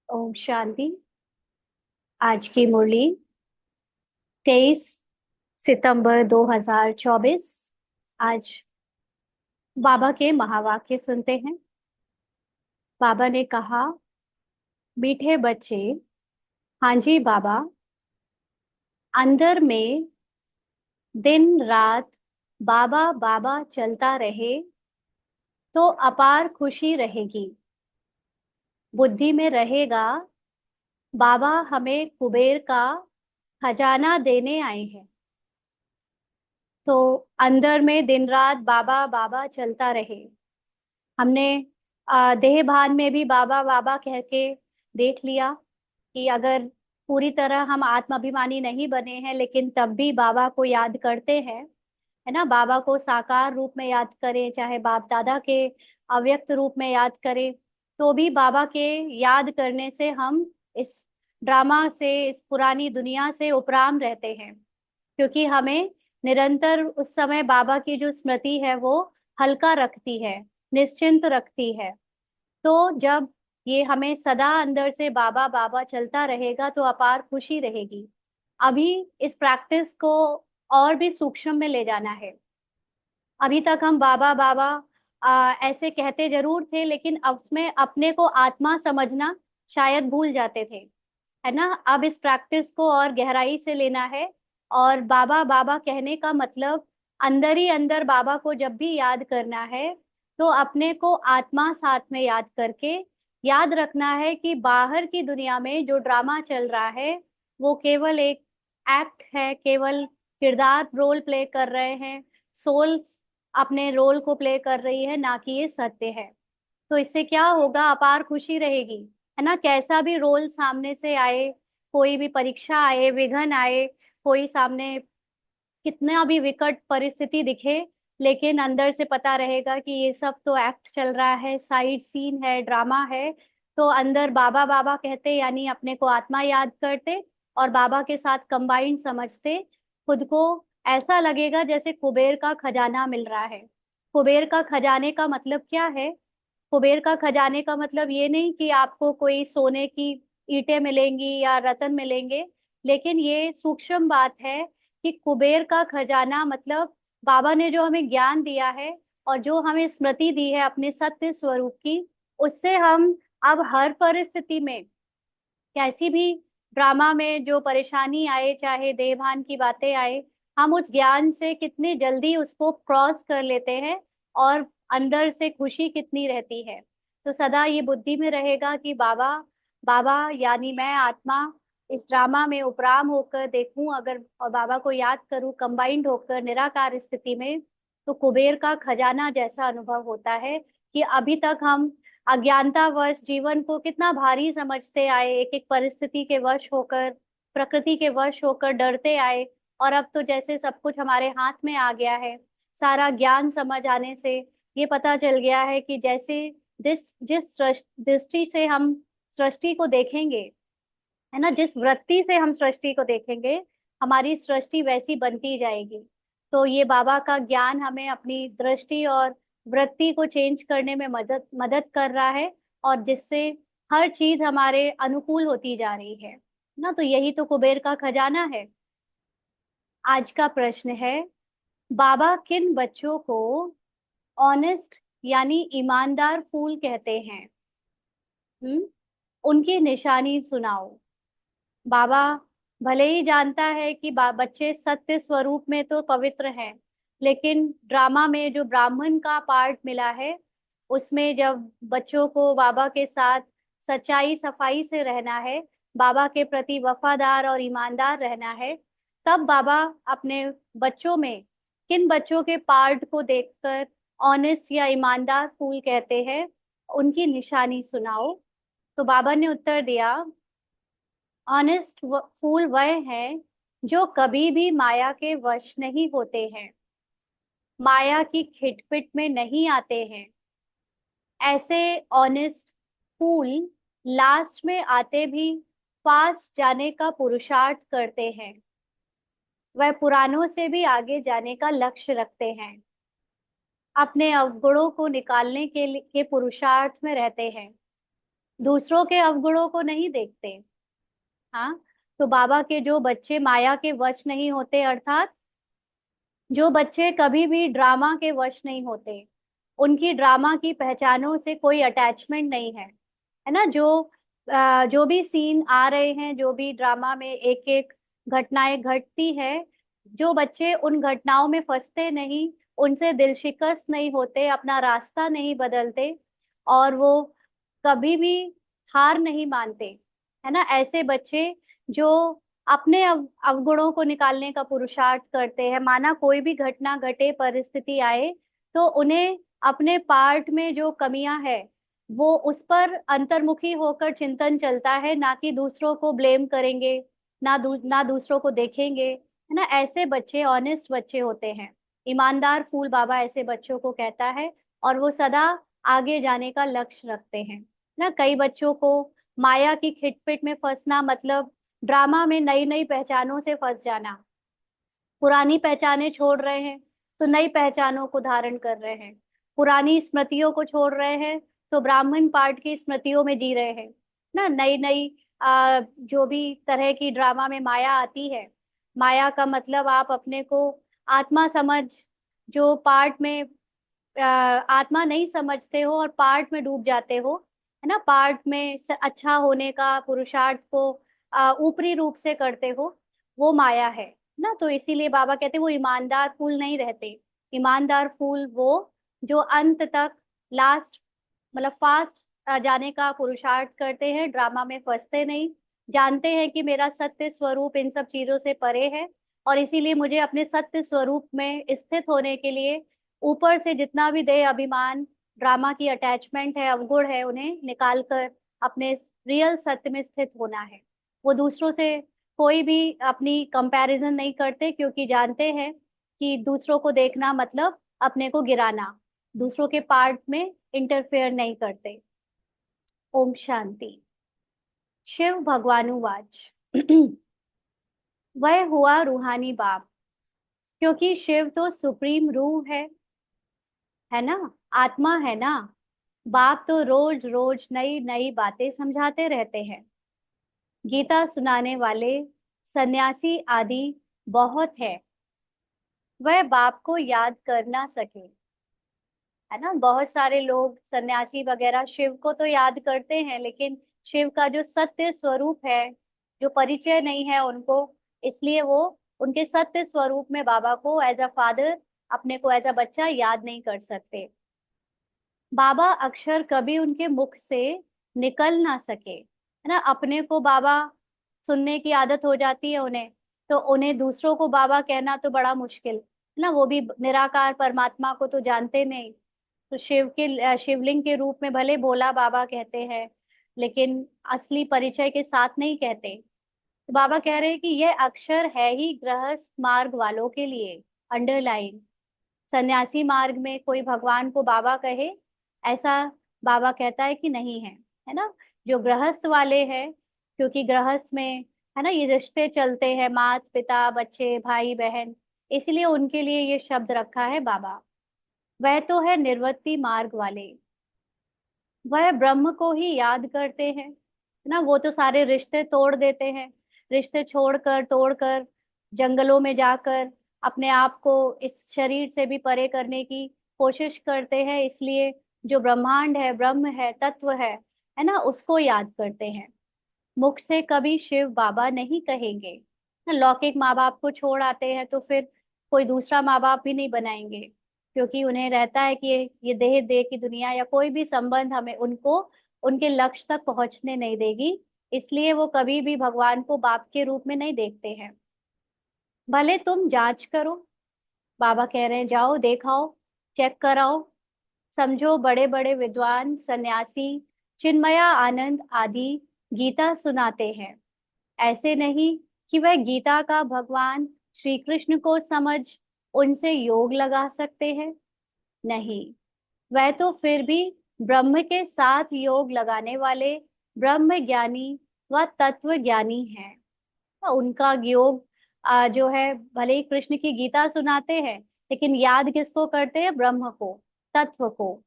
ओम शांति। आज की मुरली 23 सितंबर 2024। आज बाबा के महावाक्य सुनते हैं। बाबा ने कहा, मीठे बच्चे, हाँ जी बाबा, अंदर में दिन रात बाबा बाबा चलता रहे तो अपार खुशी रहेगी। बुद्धि में रहेगा, बाबा हमें कुबेर का खजाना देने आए हैं। तो अंदर में दिन रात बाबा बाबा चलता रहे। हमने देह भान में भी बाबा बाबा कह के देख लिया कि अगर पूरी तरह हम आत्माभिमानी नहीं बने हैं लेकिन तब भी बाबा को याद करते हैं, है ना। बाबा को साकार रूप में याद करें, चाहे बाप दादा के अव्यक्त रूप में याद करें, तो भी बाबा के याद करने से हम इस ड्रामा से, इस पुरानी दुनिया से उपराम रहते हैं। क्योंकि हमें निरंतर उस समय बाबा की जो स्मृति है वो हल्का रखती है, निश्चिंत रखती है। तो जब ये हमें सदा अंदर से बाबा बाबा चलता रहेगा तो अपार खुशी रहेगी। अभी इस प्रैक्टिस को और भी सूक्ष्म में ले जाना है। अभी तक हम बाबा बाबा ऐसे कहते जरूर थे, लेकिन अब उसमें अपने को आत्मा समझना शायद भूल जाते थे, है ना। अब इस प्रैक्टिस को और गहराई से लेना है। और बाबा बाबा कहने का मतलब अंदर ही अंदर बाबा को जब भी याद करना है तो अपने को आत्मा साथ में याद करके याद रखना है कि बाहर की दुनिया में जो ड्रामा चल रहा है वो केवल एक एक्ट है, केवल किरदार रोल प्ले कर रहे हैं। सोल्स अपने रोल को प्ले कर रही है, ना कि ये सत्य है। तो इससे क्या होगा, अपार खुशी रहेगी, है ना। कैसा भी रोल सामने से आए, कोई भी परीक्षा आए, विघ्न आए, कोई सामने कितना भी विकट परिस्थिति दिखे, लेकिन अंदर से पता रहेगा कि ये सब तो एक्ट चल रहा है, साइड सीन है, ड्रामा है। तो अंदर बाबा बाबा कहते यानी अपने को आत्मा याद करते और बाबा के साथ कंबाइंड समझते खुद को। ऐसा लगेगा जैसे कुबेर का खजाना मिल रहा है। कुबेर का खजाने का मतलब क्या है? कुबेर का खजाने का मतलब ये नहीं कि आपको कोई सोने की ईंटें मिलेंगी या रत्न मिलेंगे, लेकिन ये सूक्ष्म बात है कि कुबेर का खजाना मतलब बाबा ने जो हमें ज्ञान दिया है और जो हमें स्मृति दी है अपने सत्य स्वरूप की, उससे हम अब हर परिस्थिति में, कैसी भी ड्रामा में जो परेशानी आए, चाहे देवभान की बातें आए, हम उस ज्ञान से कितनी जल्दी उसको क्रॉस कर लेते हैं और अंदर से खुशी कितनी रहती है। तो सदा ये बुद्धि में रहेगा कि बाबा बाबा यानी मैं आत्मा इस ड्रामा में उपराम होकर देखूं अगर, और बाबा को याद करूं कंबाइंड होकर निराकार स्थिति में, तो कुबेर का खजाना जैसा अनुभव होता है कि अभी तक हम अज्ञानतावश जीवन को कितना भारी समझते आए, एक एक परिस्थिति के वश होकर, प्रकृति के वश होकर डरते आए। और अब तो जैसे सब कुछ हमारे हाथ में आ गया है, सारा ज्ञान समझ आने से ये पता चल गया है कि जैसे जिस जिस दृष्टि से हम सृष्टि को देखेंगे, है ना, जिस वृत्ति से हम सृष्टि को देखेंगे, हमारी सृष्टि वैसी बनती जाएगी। तो ये बाबा का ज्ञान हमें अपनी दृष्टि और वृत्ति को चेंज करने में मदद मदद कर रहा है, और जिससे हर चीज हमारे अनुकूल होती जा रही है ना। तो यही तो कुबेर का खजाना है। आज का प्रश्न है, बाबा किन बच्चों को ऑनेस्ट यानी ईमानदार फूल कहते हैं? हम्म, उनकी निशानी सुनाओ। बाबा भले ही जानता है कि बच्चे सत्य स्वरूप में तो पवित्र हैं, लेकिन ड्रामा में जो ब्राह्मण का पार्ट मिला है उसमें जब बच्चों को बाबा के साथ सच्चाई सफाई से रहना है, बाबा के प्रति वफादार और ईमानदार रहना है, तब बाबा अपने बच्चों में किन बच्चों के पार्ट को देखकर ऑनेस्ट या ईमानदार फूल कहते हैं, उनकी निशानी सुनाओ। तो बाबा ने उत्तर दिया, ऑनेस्ट फूल वह हैं जो कभी भी माया के वश नहीं होते हैं, माया की खिटपिट में नहीं आते हैं। ऐसे ऑनेस्ट फूल लास्ट में आते भी पास जाने का पुरुषार्थ करते हैं। वह पुरानों से भी आगे जाने का लक्ष्य रखते हैं, अपने अवगुणों को निकालने के पुरुषार्थ में रहते हैं। दूसरों के अवगुणों को नहीं देखते। हाँ, तो बाबा के जो बच्चे माया के वश नहीं होते, अर्थात जो बच्चे कभी भी ड्रामा के वश नहीं होते, उनकी ड्रामा की पहचानों से कोई अटैचमेंट नहीं है ना। जो भी सीन आ रहे हैं, जो भी ड्रामा में एक एक घटनाएं घटती है, जो बच्चे उन घटनाओं में फंसते नहीं, उनसे दिल शिकस्त नहीं होते, अपना रास्ता नहीं बदलते, और वो कभी भी हार नहीं मानते, है ना, ऐसे बच्चे जो अपने अवगुणों को निकालने का पुरुषार्थ करते हैं, माना कोई भी घटना घटे, परिस्थिति आए, तो उन्हें अपने पार्ट में जो कमियां है वो उस पर अंतर्मुखी होकर चिंतन चलता है, ना कि दूसरों को ब्लेम करेंगे, ना दूसरों को देखेंगे, है ना। ऐसे बच्चे ऑनेस्ट बच्चे होते हैं। ईमानदार फूल बाबा ऐसे बच्चों को कहता है, और वो सदा आगे जाने का लक्ष्य रखते हैं ना। कई बच्चों को माया की खिटपिट में फंसना मतलब ड्रामा में नई नई पहचानों से फंस जाना। पुरानी पहचानें छोड़ रहे हैं तो नई पहचानों को धारण कर रहे हैं, पुरानी स्मृतियों को छोड़ रहे हैं तो ब्राह्मण पाठ की स्मृतियों में जी रहे हैं ना। नई नई जो भी तरह की ड्रामा में माया आती है, माया का मतलब आप अपने को आत्मा समझ, जो पार्ट में आत्मा नहीं समझते हो और पार्ट में डूब जाते हो, है ना, पार्ट में अच्छा होने का पुरुषार्थ को ऊपरी रूप से करते हो, वो माया है ना। तो इसीलिए बाबा कहते हैं वो ईमानदार फूल नहीं रहते। ईमानदार फूल वो जो अंत तक, लास्ट मतलब फास्ट जाने का पुरुषार्थ करते हैं, ड्रामा में फंसते नहीं, जानते हैं कि मेरा सत्य स्वरूप इन सब चीजों से परे है, और इसीलिए मुझे अपने सत्य स्वरूप में स्थित होने के लिए ऊपर से जितना भी देह अभिमान, ड्रामा की अटैचमेंट है, अवगुण है, उन्हें निकाल कर अपने रियल सत्य में स्थित होना है। वो दूसरों से कोई भी अपनी कंपैरिजन नहीं करते, क्योंकि जानते हैं कि दूसरों को देखना मतलब अपने को गिराना, दूसरों के पार्ट में इंटरफेयर नहीं करते। ओम शांति। शिव भगवानुवाच। वह हुआ रूहानी बाप, क्योंकि शिव तो सुप्रीम रूह है ना, आत्मा है ना। बाप तो रोज रोज नई नई बातें समझाते रहते हैं। गीता सुनाने वाले सन्यासी आदि बहुत है, वह बाप को याद कर ना सके, है ना। बहुत सारे लोग सन्यासी वगैरह शिव को तो याद करते हैं, लेकिन शिव का जो सत्य स्वरूप है, जो परिचय नहीं है उनको, इसलिए वो उनके सत्य स्वरूप में बाबा को एज अ फादर, अपने को एज अ बच्चा याद नहीं कर सकते। बाबा अक्षर कभी उनके मुख से निकल ना सके, है ना। अपने को बाबा सुनने की आदत हो जाती है उन्हें, तो उन्हें दूसरों को बाबा कहना तो बड़ा मुश्किल, है ना। वो भी निराकार परमात्मा को तो जानते नहीं, तो शिवलिंग के रूप में भले भोला बाबा कहते हैं, लेकिन असली परिचय के साथ नहीं कहते। तो बाबा कह रहे हैं कि यह अक्षर है ही गृहस्थ मार्ग वालों के लिए, अंडरलाइन। सन्यासी मार्ग में कोई भगवान को बाबा कहे, ऐसा बाबा कहता है कि नहीं है ना। जो गृहस्थ वाले हैं, क्योंकि गृहस्थ में, है ना, ये रिश्ते चलते हैं, माता पिता बच्चे भाई बहन, इसलिए उनके लिए ये शब्द रखा है बाबा। वह तो है निर्वृत्ति मार्ग वाले, वह ब्रह्म को ही याद करते हैं, है ना। वो तो सारे रिश्ते तोड़ देते हैं, रिश्ते छोड़कर तोड़कर जंगलों में जाकर अपने आप को इस शरीर से भी परे करने की कोशिश करते हैं, इसलिए जो ब्रह्मांड है, ब्रह्म है, तत्व है ना, उसको याद करते हैं। मुख से कभी शिव बाबा नहीं कहेंगे ना। लौकिक माँ बाप को छोड़ आते हैं तो फिर कोई दूसरा माँ बाप भी नहीं बनाएंगे, क्योंकि उन्हें रहता है कि ये देह की दुनिया या कोई भी संबंध हमें उनको उनके लक्ष्य तक पहुंचने नहीं देगी, इसलिए वो कभी भी भगवान को बाप के रूप में नहीं देखते हैं। भले तुम जांच करो, बाबा कह रहे हैं जाओ देखाओ, चेक कराओ, समझो। बड़े बड़े विद्वान सन्यासी चिन्मया आनंद आदि गीता सुनाते हैं, ऐसे नहीं कि वह गीता का भगवान श्री कृष्ण को समझ उनसे योग लगा सकते हैं, नहीं। वह तो फिर भी ब्रह्म के साथ योग लगाने वाले ब्रह्म ज्ञानी व तत्व ज्ञानी हैं। उनका योग जो है, भले ही कृष्ण की गीता सुनाते हैं, लेकिन याद किसको करते हैं? ब्रह्म को, तत्व को।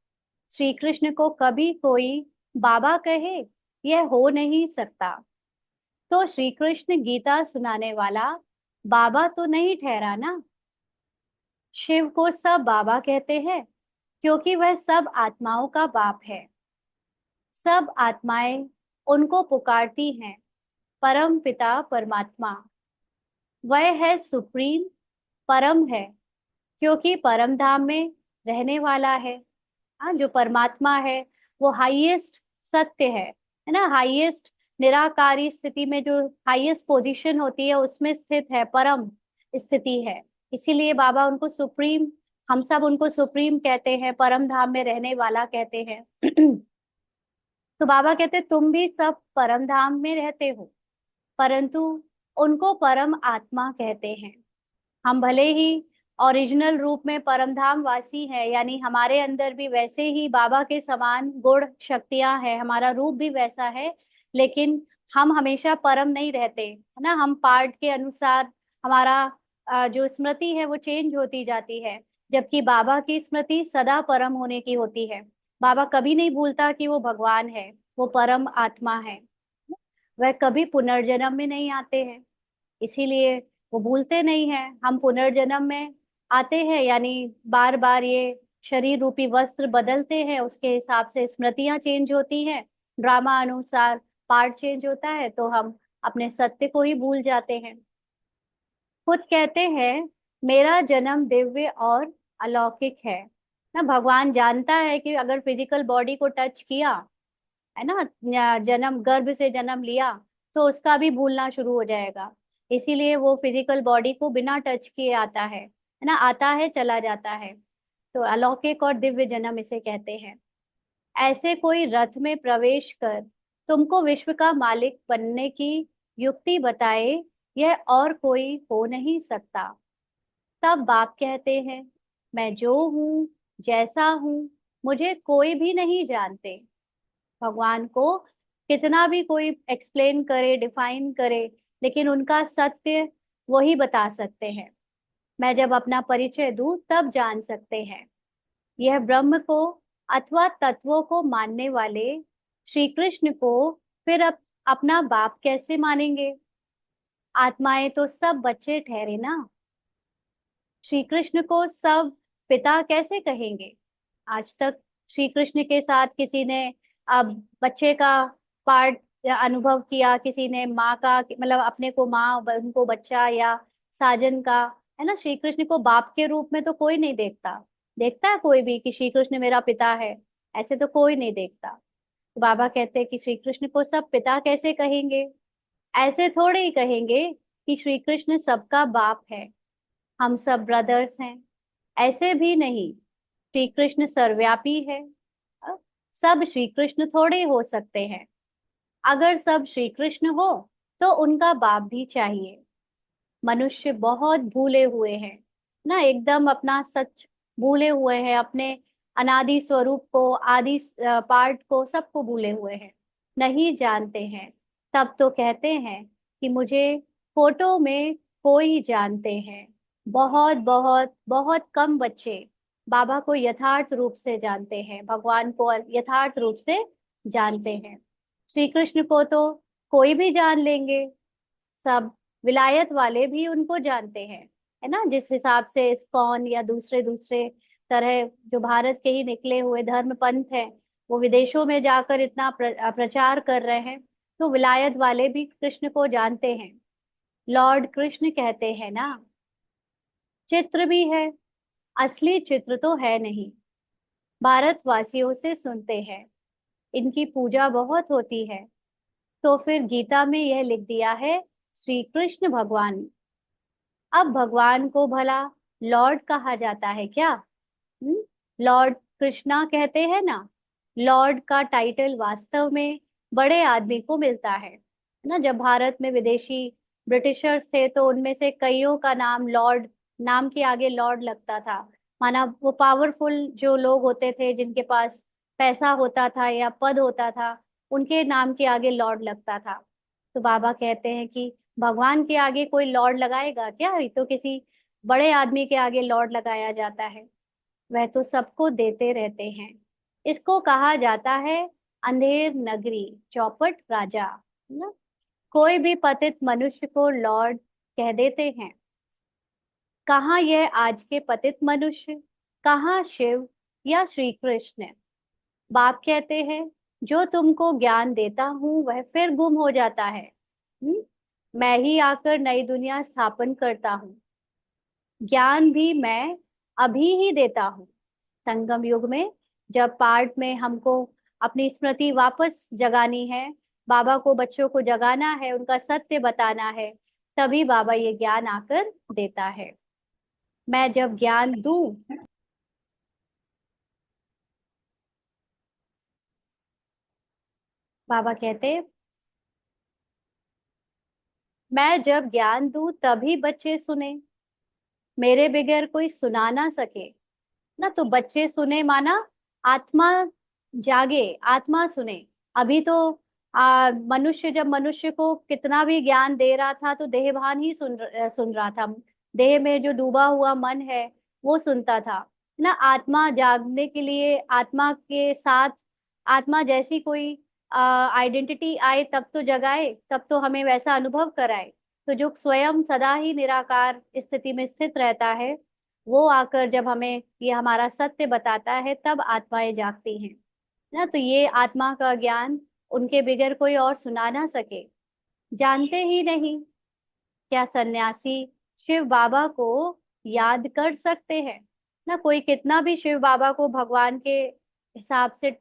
श्री कृष्ण को कभी कोई बाबा कहे यह हो नहीं सकता। तो श्री कृष्ण गीता सुनाने वाला बाबा तो नहीं ठहरा ना। शिव को सब बाबा कहते हैं क्योंकि वह सब आत्माओं का बाप है। सब आत्माएं उनको पुकारती हैं परम पिता परमात्मा। वह है सुप्रीम, परम है क्योंकि परम धाम में रहने वाला है। हाँ, जो परमात्मा है वो हाईएस्ट सत्य है ना। हाईएस्ट निराकारी स्थिति में जो हाईएस्ट पोजीशन होती है उसमें स्थित है, परम स्थिति है। इसीलिए बाबा उनको सुप्रीम, हम सब उनको सुप्रीम कहते हैं, परम धाम में रहने वाला कहते हैं। तो बाबा कहते तुम भी सब परम धाम में रहते हो, परंतु उनको परम आत्मा कहते हैं। हम भले ही ओरिजिनल रूप में परमधाम वासी हैं, यानी हमारे अंदर भी वैसे ही बाबा के समान गुण शक्तियां हैं, हमारा रूप भी वैसा है, लेकिन हम हमेशा परम नहीं रहते, है ना। हम पार्ट के अनुसार हमारा जो स्मृति है वो चेंज होती जाती है, जबकि बाबा की स्मृति सदा परम होने की होती है। बाबा कभी नहीं भूलता कि वो भगवान है, वो परम आत्मा है। वह कभी पुनर्जन्म में नहीं आते हैं, इसीलिए वो भूलते नहीं हैं। हम पुनर्जन्म में आते हैं, यानी बार बार ये शरीर रूपी वस्त्र बदलते हैं, उसके हिसाब से स्मृतियां चेंज होती हैं, ड्रामा अनुसार पार्ट चेंज होता है, तो हम अपने सत्य को ही भूल जाते हैं। खुद कहते हैं मेरा जन्म दिव्य और अलौकिक है ना। भगवान जानता है कि अगर फिजिकल बॉडी को टच किया, है ना, जन्म गर्भ से जन्म लिया, तो उसका भी भूलना शुरू हो जाएगा। इसीलिए वो फिजिकल बॉडी को बिना टच किए आता है ना, आता है चला जाता है। तो अलौकिक और दिव्य जन्म इसे कहते हैं। ऐसे कोई रथ में प्रवेश कर तुमको विश्व का मालिक बनने की युक्ति बताए, यह और कोई हो नहीं सकता। तब बाप कहते हैं मैं जो हूँ, जैसा हूँ, मुझे कोई भी नहीं जानते। भगवान को कितना भी कोई एक्सप्लेन करे, डिफाइन करे, लेकिन उनका सत्य वही बता सकते हैं। मैं जब अपना परिचय दूं तब जान सकते हैं। यह ब्रह्म को अथवा तत्वों को मानने वाले श्री कृष्ण को फिर अपना बाप कैसे मानेंगे। आत्माएं तो सब बच्चे ठहरे ना। श्री कृष्ण को सब पिता कैसे कहेंगे। आज तक श्री कृष्ण के साथ किसी ने अब बच्चे का पार्ट अनुभव किया, किसी ने माँ का, मतलब अपने को माँ, उनको बच्चा, या साजन का, है ना। श्री कृष्ण को बाप के रूप में तो कोई नहीं देखता। देखता है कोई भी कि श्री कृष्ण मेरा पिता है? ऐसे तो कोई नहीं देखता। तो बाबा कहते हैं कि श्री कृष्ण को सब पिता कैसे कहेंगे। ऐसे थोड़े ही कहेंगे कि श्री कृष्ण सबका बाप है, हम सब ब्रदर्स हैं। ऐसे भी नहीं। श्री कृष्ण सर्वव्यापी है। अ, सब श्री कृष्ण थोड़े हो सकते हैं। अगर सब श्री कृष्ण हो तो उनका बाप भी चाहिए। मनुष्य बहुत भूले हुए हैं ना, एकदम अपना सच भूले हुए हैं, अपने अनादि स्वरूप को, आदि पार्ट को, सबको भूले हुए हैं, नहीं जानते हैं। तब तो कहते हैं कि मुझे फोटो में कोई जानते हैं। बहुत बहुत बहुत कम बच्चे बाबा को यथार्थ रूप से जानते हैं, भगवान को यथार्थ रूप से जानते हैं। श्री कृष्ण को तो कोई भी जान लेंगे, सब विलायत वाले भी उनको जानते हैं, है ना। जिस हिसाब से इस्कॉन या दूसरे दूसरे तरह जो भारत के ही निकले हुए धर्म पंथ है, वो विदेशों में जाकर इतना प्रचार कर रहे हैं, तो विलायत वाले भी कृष्ण को जानते हैं। लॉर्ड कृष्ण कहते हैं ना, चित्र भी है, असली चित्र तो है नहीं। भारतवासियों से सुनते हैं इनकी पूजा बहुत होती है, तो फिर गीता में यह लिख दिया है श्री कृष्ण भगवान। अब भगवान को भला लॉर्ड कहा जाता है क्या? लॉर्ड कृष्णा कहते हैं ना। लॉर्ड का टाइटल वास्तव में बड़े आदमी को मिलता है ना। जब भारत में विदेशी ब्रिटिशर्स थे तो उनमें से कईयों का नाम लॉर्ड, नाम के आगे लॉर्ड लगता था। माना वो पावरफुल जो लोग होते थे, जिनके पास पैसा होता था या पद होता था, उनके नाम के आगे लॉर्ड लगता था। तो बाबा कहते हैं कि भगवान के आगे कोई लॉर्ड लगाएगा क्या? ये तो किसी बड़े आदमी के आगे लॉर्ड लगाया जाता है। वह तो सबको देते रहते हैं। इसको कहा जाता है अंधेर नगरी चौपट राजा, है ना। कोई भी पतित मनुष्य को लॉर्ड कह देते हैं। कहाँ यह आज के पतित मनुष्य, कहाँ शिव या श्री कृष्ण। बाप कहते हैं, जो तुमको ज्ञान देता हूँ वह फिर गुम हो जाता है। मैं ही आकर नई दुनिया स्थापन करता हूँ। ज्ञान भी मैं अभी ही देता हूँ। संगम युग में जब पाठ में हमको अपनी स्मृति वापस जगानी है, बाबा को बच्चों को जगाना है, उनका सत्य बताना है, तभी बाबा ये ज्ञान आकर देता है। मैं जब ज्ञान दूं, बाबा कहते, मैं जब ज्ञान दूं तभी बच्चे सुने, मेरे बगैर कोई सुना ना सके। ना तो बच्चे सुने माना आत्मा जागे, आत्मा सुने। अभी तो मनुष्य जब मनुष्य को कितना भी ज्ञान दे रहा था तो देहभान ही सुन रहा था। देह में जो डूबा हुआ मन है वो सुनता था। ना आत्मा जागने के लिए, आत्मा के साथ आत्मा जैसी कोई आइडेंटिटी आए तब तो जगाए, तब तो हमें वैसा अनुभव कराए। तो जो स्वयं सदा ही निराकार स्थिति में स्थित रहता है, वो आकर जब हमें ये हमारा सत्य बताता है तब आत्माएं जागती हैं। ना तो ये आत्मा का ज्ञान उनके बगैर कोई और सुना ना सके, जानते ही नहीं। क्या सन्यासी शिव बाबा को याद कर सकते हैं? ना कोई कितना भी शिव बाबा को भगवान के हिसाब से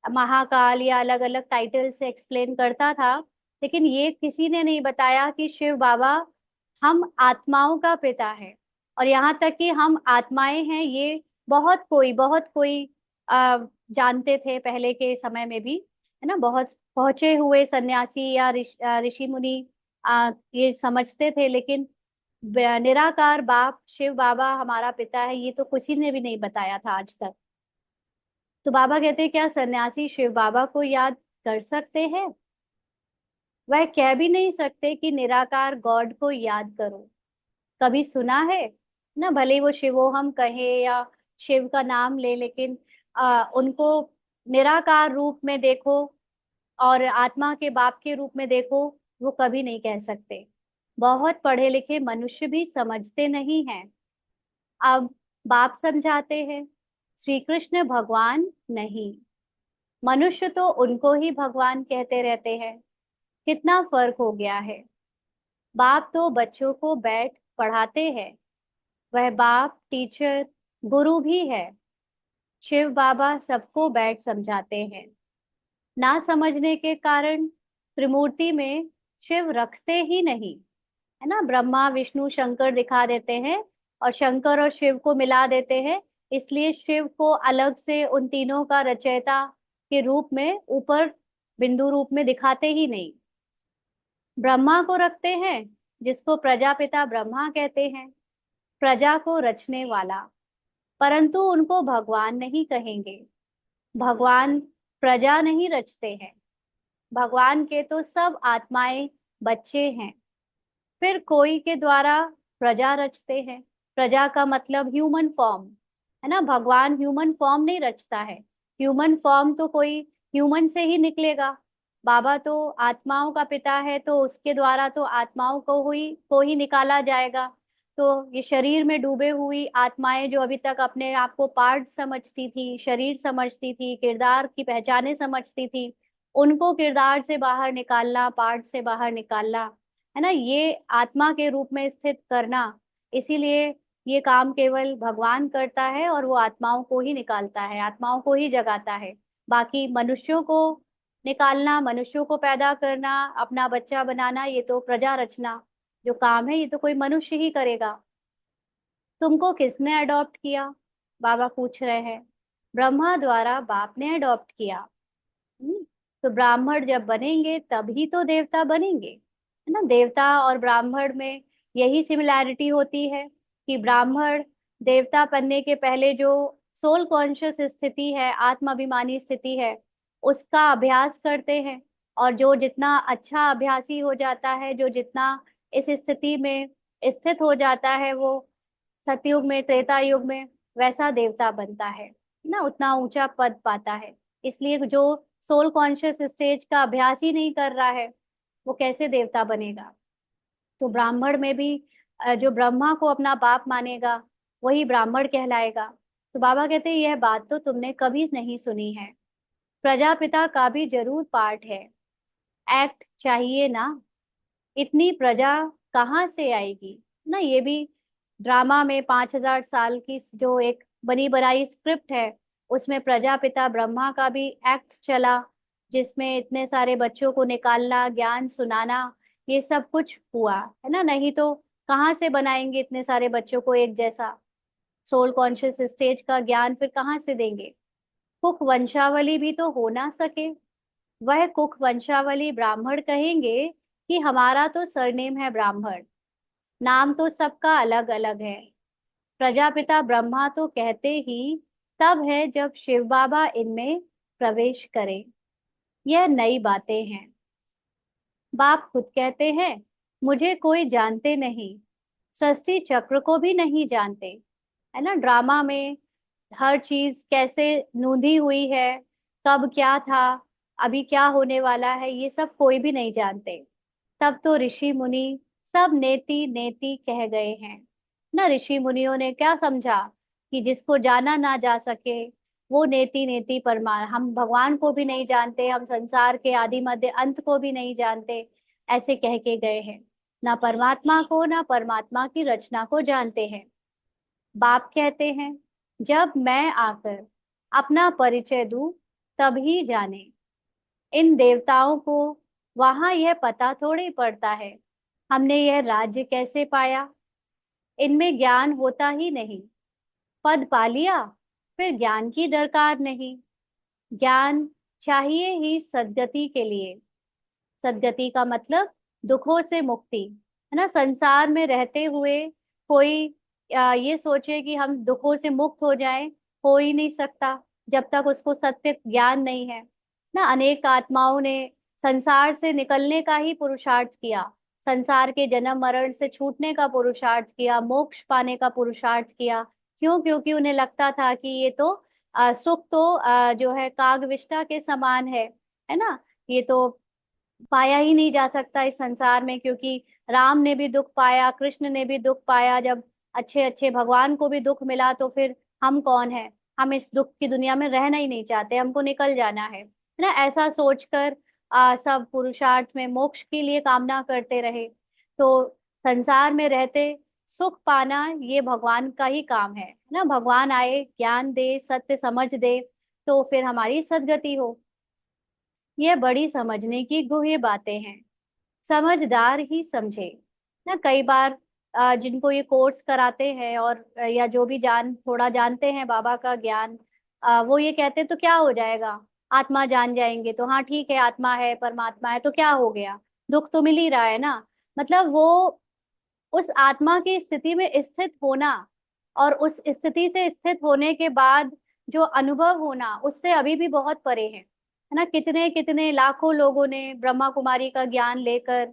महाकाल या अलग अलग टाइटल से एक्सप्लेन करता था, लेकिन ये किसी ने नहीं बताया कि शिव बाबा हम आत्माओं का पिता है। और यहाँ तक कि हम आत्माएं हैं, ये बहुत कोई जानते थे पहले के समय में भी, है ना। बहुत पहुंचे हुए सन्यासी या ऋषि मुनि ये समझते थे, लेकिन निराकार बाप शिव बाबा हमारा पिता है ये तो किसी ने भी नहीं बताया था आज तक। तो बाबा कहते हैं, क्या सन्यासी शिव बाबा को याद कर सकते हैं? वह कह भी नहीं सकते कि निराकार गॉड को याद करो। कभी सुना है? ना भले ही वो शिवोहम कहे या शिव का नाम ले, लेकिन उनको निराकार रूप में देखो और आत्मा के बाप के रूप में देखो, वो कभी नहीं कह सकते। बहुत पढ़े लिखे मनुष्य भी समझते नहीं हैं। अब बाप समझाते हैं, श्री कृष्ण भगवान नहीं, मनुष्य तो उनको ही भगवान कहते रहते हैं। कितना फर्क हो गया है। बाप तो बच्चों को बैठ पढ़ाते हैं, वह बाप टीचर गुरु भी है। शिव बाबा सबको बैठ समझाते हैं। ना समझने के कारण त्रिमूर्ति में शिव रखते ही नहीं, है ना। ब्रह्मा विष्णु शंकर दिखा देते हैं और शंकर और शिव को मिला देते हैं, इसलिए शिव को अलग से उन तीनों का रचयिता के रूप में ऊपर बिंदु रूप में दिखाते ही नहीं। ब्रह्मा को रखते हैं, जिसको प्रजापिता ब्रह्मा कहते हैं, प्रजा को रचने वाला, परंतु उनको भगवान नहीं कहेंगे। भगवान प्रजा नहीं रचते हैं, भगवान के तो सब आत्माएं बच्चे हैं। फिर कोई के द्वारा प्रजा रचते हैं। प्रजा का मतलब ह्यूमन फॉर्म, है ना। भगवान ह्यूमन फॉर्म नहीं रचता है। ह्यूमन फॉर्म तो कोई ह्यूमन से ही निकलेगा। बाबा तो आत्माओं का पिता है, तो उसके द्वारा तो आत्माओं को ही निकाला जाएगा। तो ये शरीर में डूबे हुई आत्माएं जो अभी तक अपने आप को पार्ट समझती थी, शरीर समझती थी, किरदार की पहचाने समझती थी, उनको किरदार से बाहर निकालना, पार्ट से बाहर निकालना, है ना, ये आत्मा के रूप में स्थित करना। इसीलिए ये काम केवल भगवान करता है और वो आत्माओं को ही निकालता है, आत्माओं को ही जगाता है। बाकी मनुष्यों को निकालना, मनुष्यों को पैदा करना, अपना बच्चा बनाना, ये तो प्रजा रचना जो काम है ये तो कोई मनुष्य ही करेगा। तुमको किसने अडॉप्ट किया? बाबा पूछ रहे हैं। ब्रह्मा द्वारा बाप ने अडॉप्ट किया। हम्म, तो ब्राह्मण जब बनेंगे तभी तो देवता बनेंगे, है ना। देवता और ब्राह्मण में यही सिमिलैरिटी होती है कि ब्राह्मण देवता बनने के पहले जो सोल कॉन्शियस स्थिति है, आत्माभिमानी स्थिति है, उसका अभ्यास करते हैं। और जो जितना अच्छा अभ्यासी हो जाता है, जो जितना इस स्थिति में स्थित हो जाता है, वो सतयुग में, त्रेता युग में वैसा देवता बनता है ना, उतना ऊंचा पद पाता है। इसलिए जो सोल कॉन्शियस स्टेज का अभ्यास ही नहीं कर रहा है, वो कैसे देवता बनेगा। तो ब्राह्मण में भी जो ब्रह्मा को अपना बाप मानेगा वही ब्राह्मण कहलाएगा। तो बाबा कहते हैं यह बात तो तुमने कभी नहीं सुनी है, प्रजापिता का भी जरूर पार्ट है, एक्ट चाहिए ना, इतनी प्रजा कहाँ से आएगी ना। ये भी ड्रामा में 5,000 साल की जो एक बनी बनाई स्क्रिप्ट है, उसमें प्रजापिता ब्रह्मा का भी एक्ट चला, जिसमें इतने सारे बच्चों को निकालना, ज्ञान सुनाना, ये सब कुछ हुआ है ना। नहीं तो कहाँ से बनाएंगे इतने सारे बच्चों को एक जैसा, सोल कॉन्शियस स्टेज का ज्ञान फिर कहाँ से देंगे। कुक वंशावली भी तो हो ना सके, वह कुक वंशावली ब्राह्मण कहेंगे कि हमारा तो सरनेम है ब्राह्मण, नाम तो सबका अलग अलग है। प्रजापिता ब्रह्मा तो कहते ही तब है जब शिव बाबा इनमें प्रवेश करें। यह नई बातें हैं। बाप खुद कहते हैं मुझे कोई जानते नहीं, सृष्टि चक्र को भी नहीं जानते, है ना। ड्रामा में हर चीज कैसे नूंधी हुई है, कब क्या था, अभी क्या होने वाला है, ये सब कोई भी नहीं जानते। तब तो ऋषि मुनि सब नेति नेति कह गए हैं ना। ऋषि मुनियों ने क्या समझा कि जिसको जाना ना जा सके वो नेति नेति परमान, हम भगवान को भी नहीं जानते, हम संसार के आदि मध्य अंत को भी नहीं जानते, ऐसे कह के गए हैं। ना परमात्मा को ना परमात्मा की रचना को जानते हैं। बाप कहते हैं जब मैं आकर अपना परिचय दूं तभी जाने। इन देवताओं को वहां यह पता थोड़ी पड़ता है हमने यह राज्य कैसे पाया, इनमें ज्ञान होता ही नहीं। पद पा लिया फिर ज्ञान की दरकार नहीं, ज्ञान चाहिए ही सद्गति के लिए। सद्गति का मतलब दुखों से मुक्ति, है ना। संसार में रहते हुए कोई ये सोचे कि हम दुखों से मुक्त हो जाएं, हो ही नहीं सकता जब तक उसको सत्य ज्ञान नहीं है ना। अनेक आत्माओं ने संसार से निकलने का ही पुरुषार्थ किया, संसार के जन्म मरण से छूटने का पुरुषार्थ किया, मोक्ष पाने का पुरुषार्थ किया। क्यों? क्योंकि उन्हें लगता था कि ये तो सुख तो जो है कागविष्टा के समान है ना, ये तो पाया ही नहीं जा सकता इस संसार में। क्योंकि राम ने भी दुख पाया, कृष्ण ने भी दुख पाया, जब अच्छे अच्छे भगवान को भी दुख मिला तो फिर हम कौन है, हम इस दुख की दुनिया में रहना ही नहीं चाहते, हमको निकल जाना है ना। ऐसा सोचकर सब पुरुषार्थ में मोक्ष के लिए कामना करते रहे। तो संसार में रहते सुख पाना ये भगवान का ही काम है ना। भगवान आए, ज्ञान दे, सत्य समझ दे, तो फिर हमारी सद्गति हो। ये बड़ी समझने की गुह्य बातें हैं, समझदार ही समझे ना। कई बार जिनको ये कोर्स कराते हैं और या जो भी थोड़ा जानते हैं बाबा का ज्ञान, वो ये कहते हैं तो क्या हो जाएगा, आत्मा जान जाएंगे तो हाँ ठीक है, आत्मा है परमात्मा है तो क्या हो गया, दुख तो मिल ही रहा है ना। मतलब वो उस आत्मा की स्थिति में स्थित होना और उस स्थिति से स्थित होने के बाद जो अनुभव होना, उससे अभी भी बहुत परे है ना। कितने कितने लाखों लोगों ने ब्रह्मा कुमारी का ज्ञान लेकर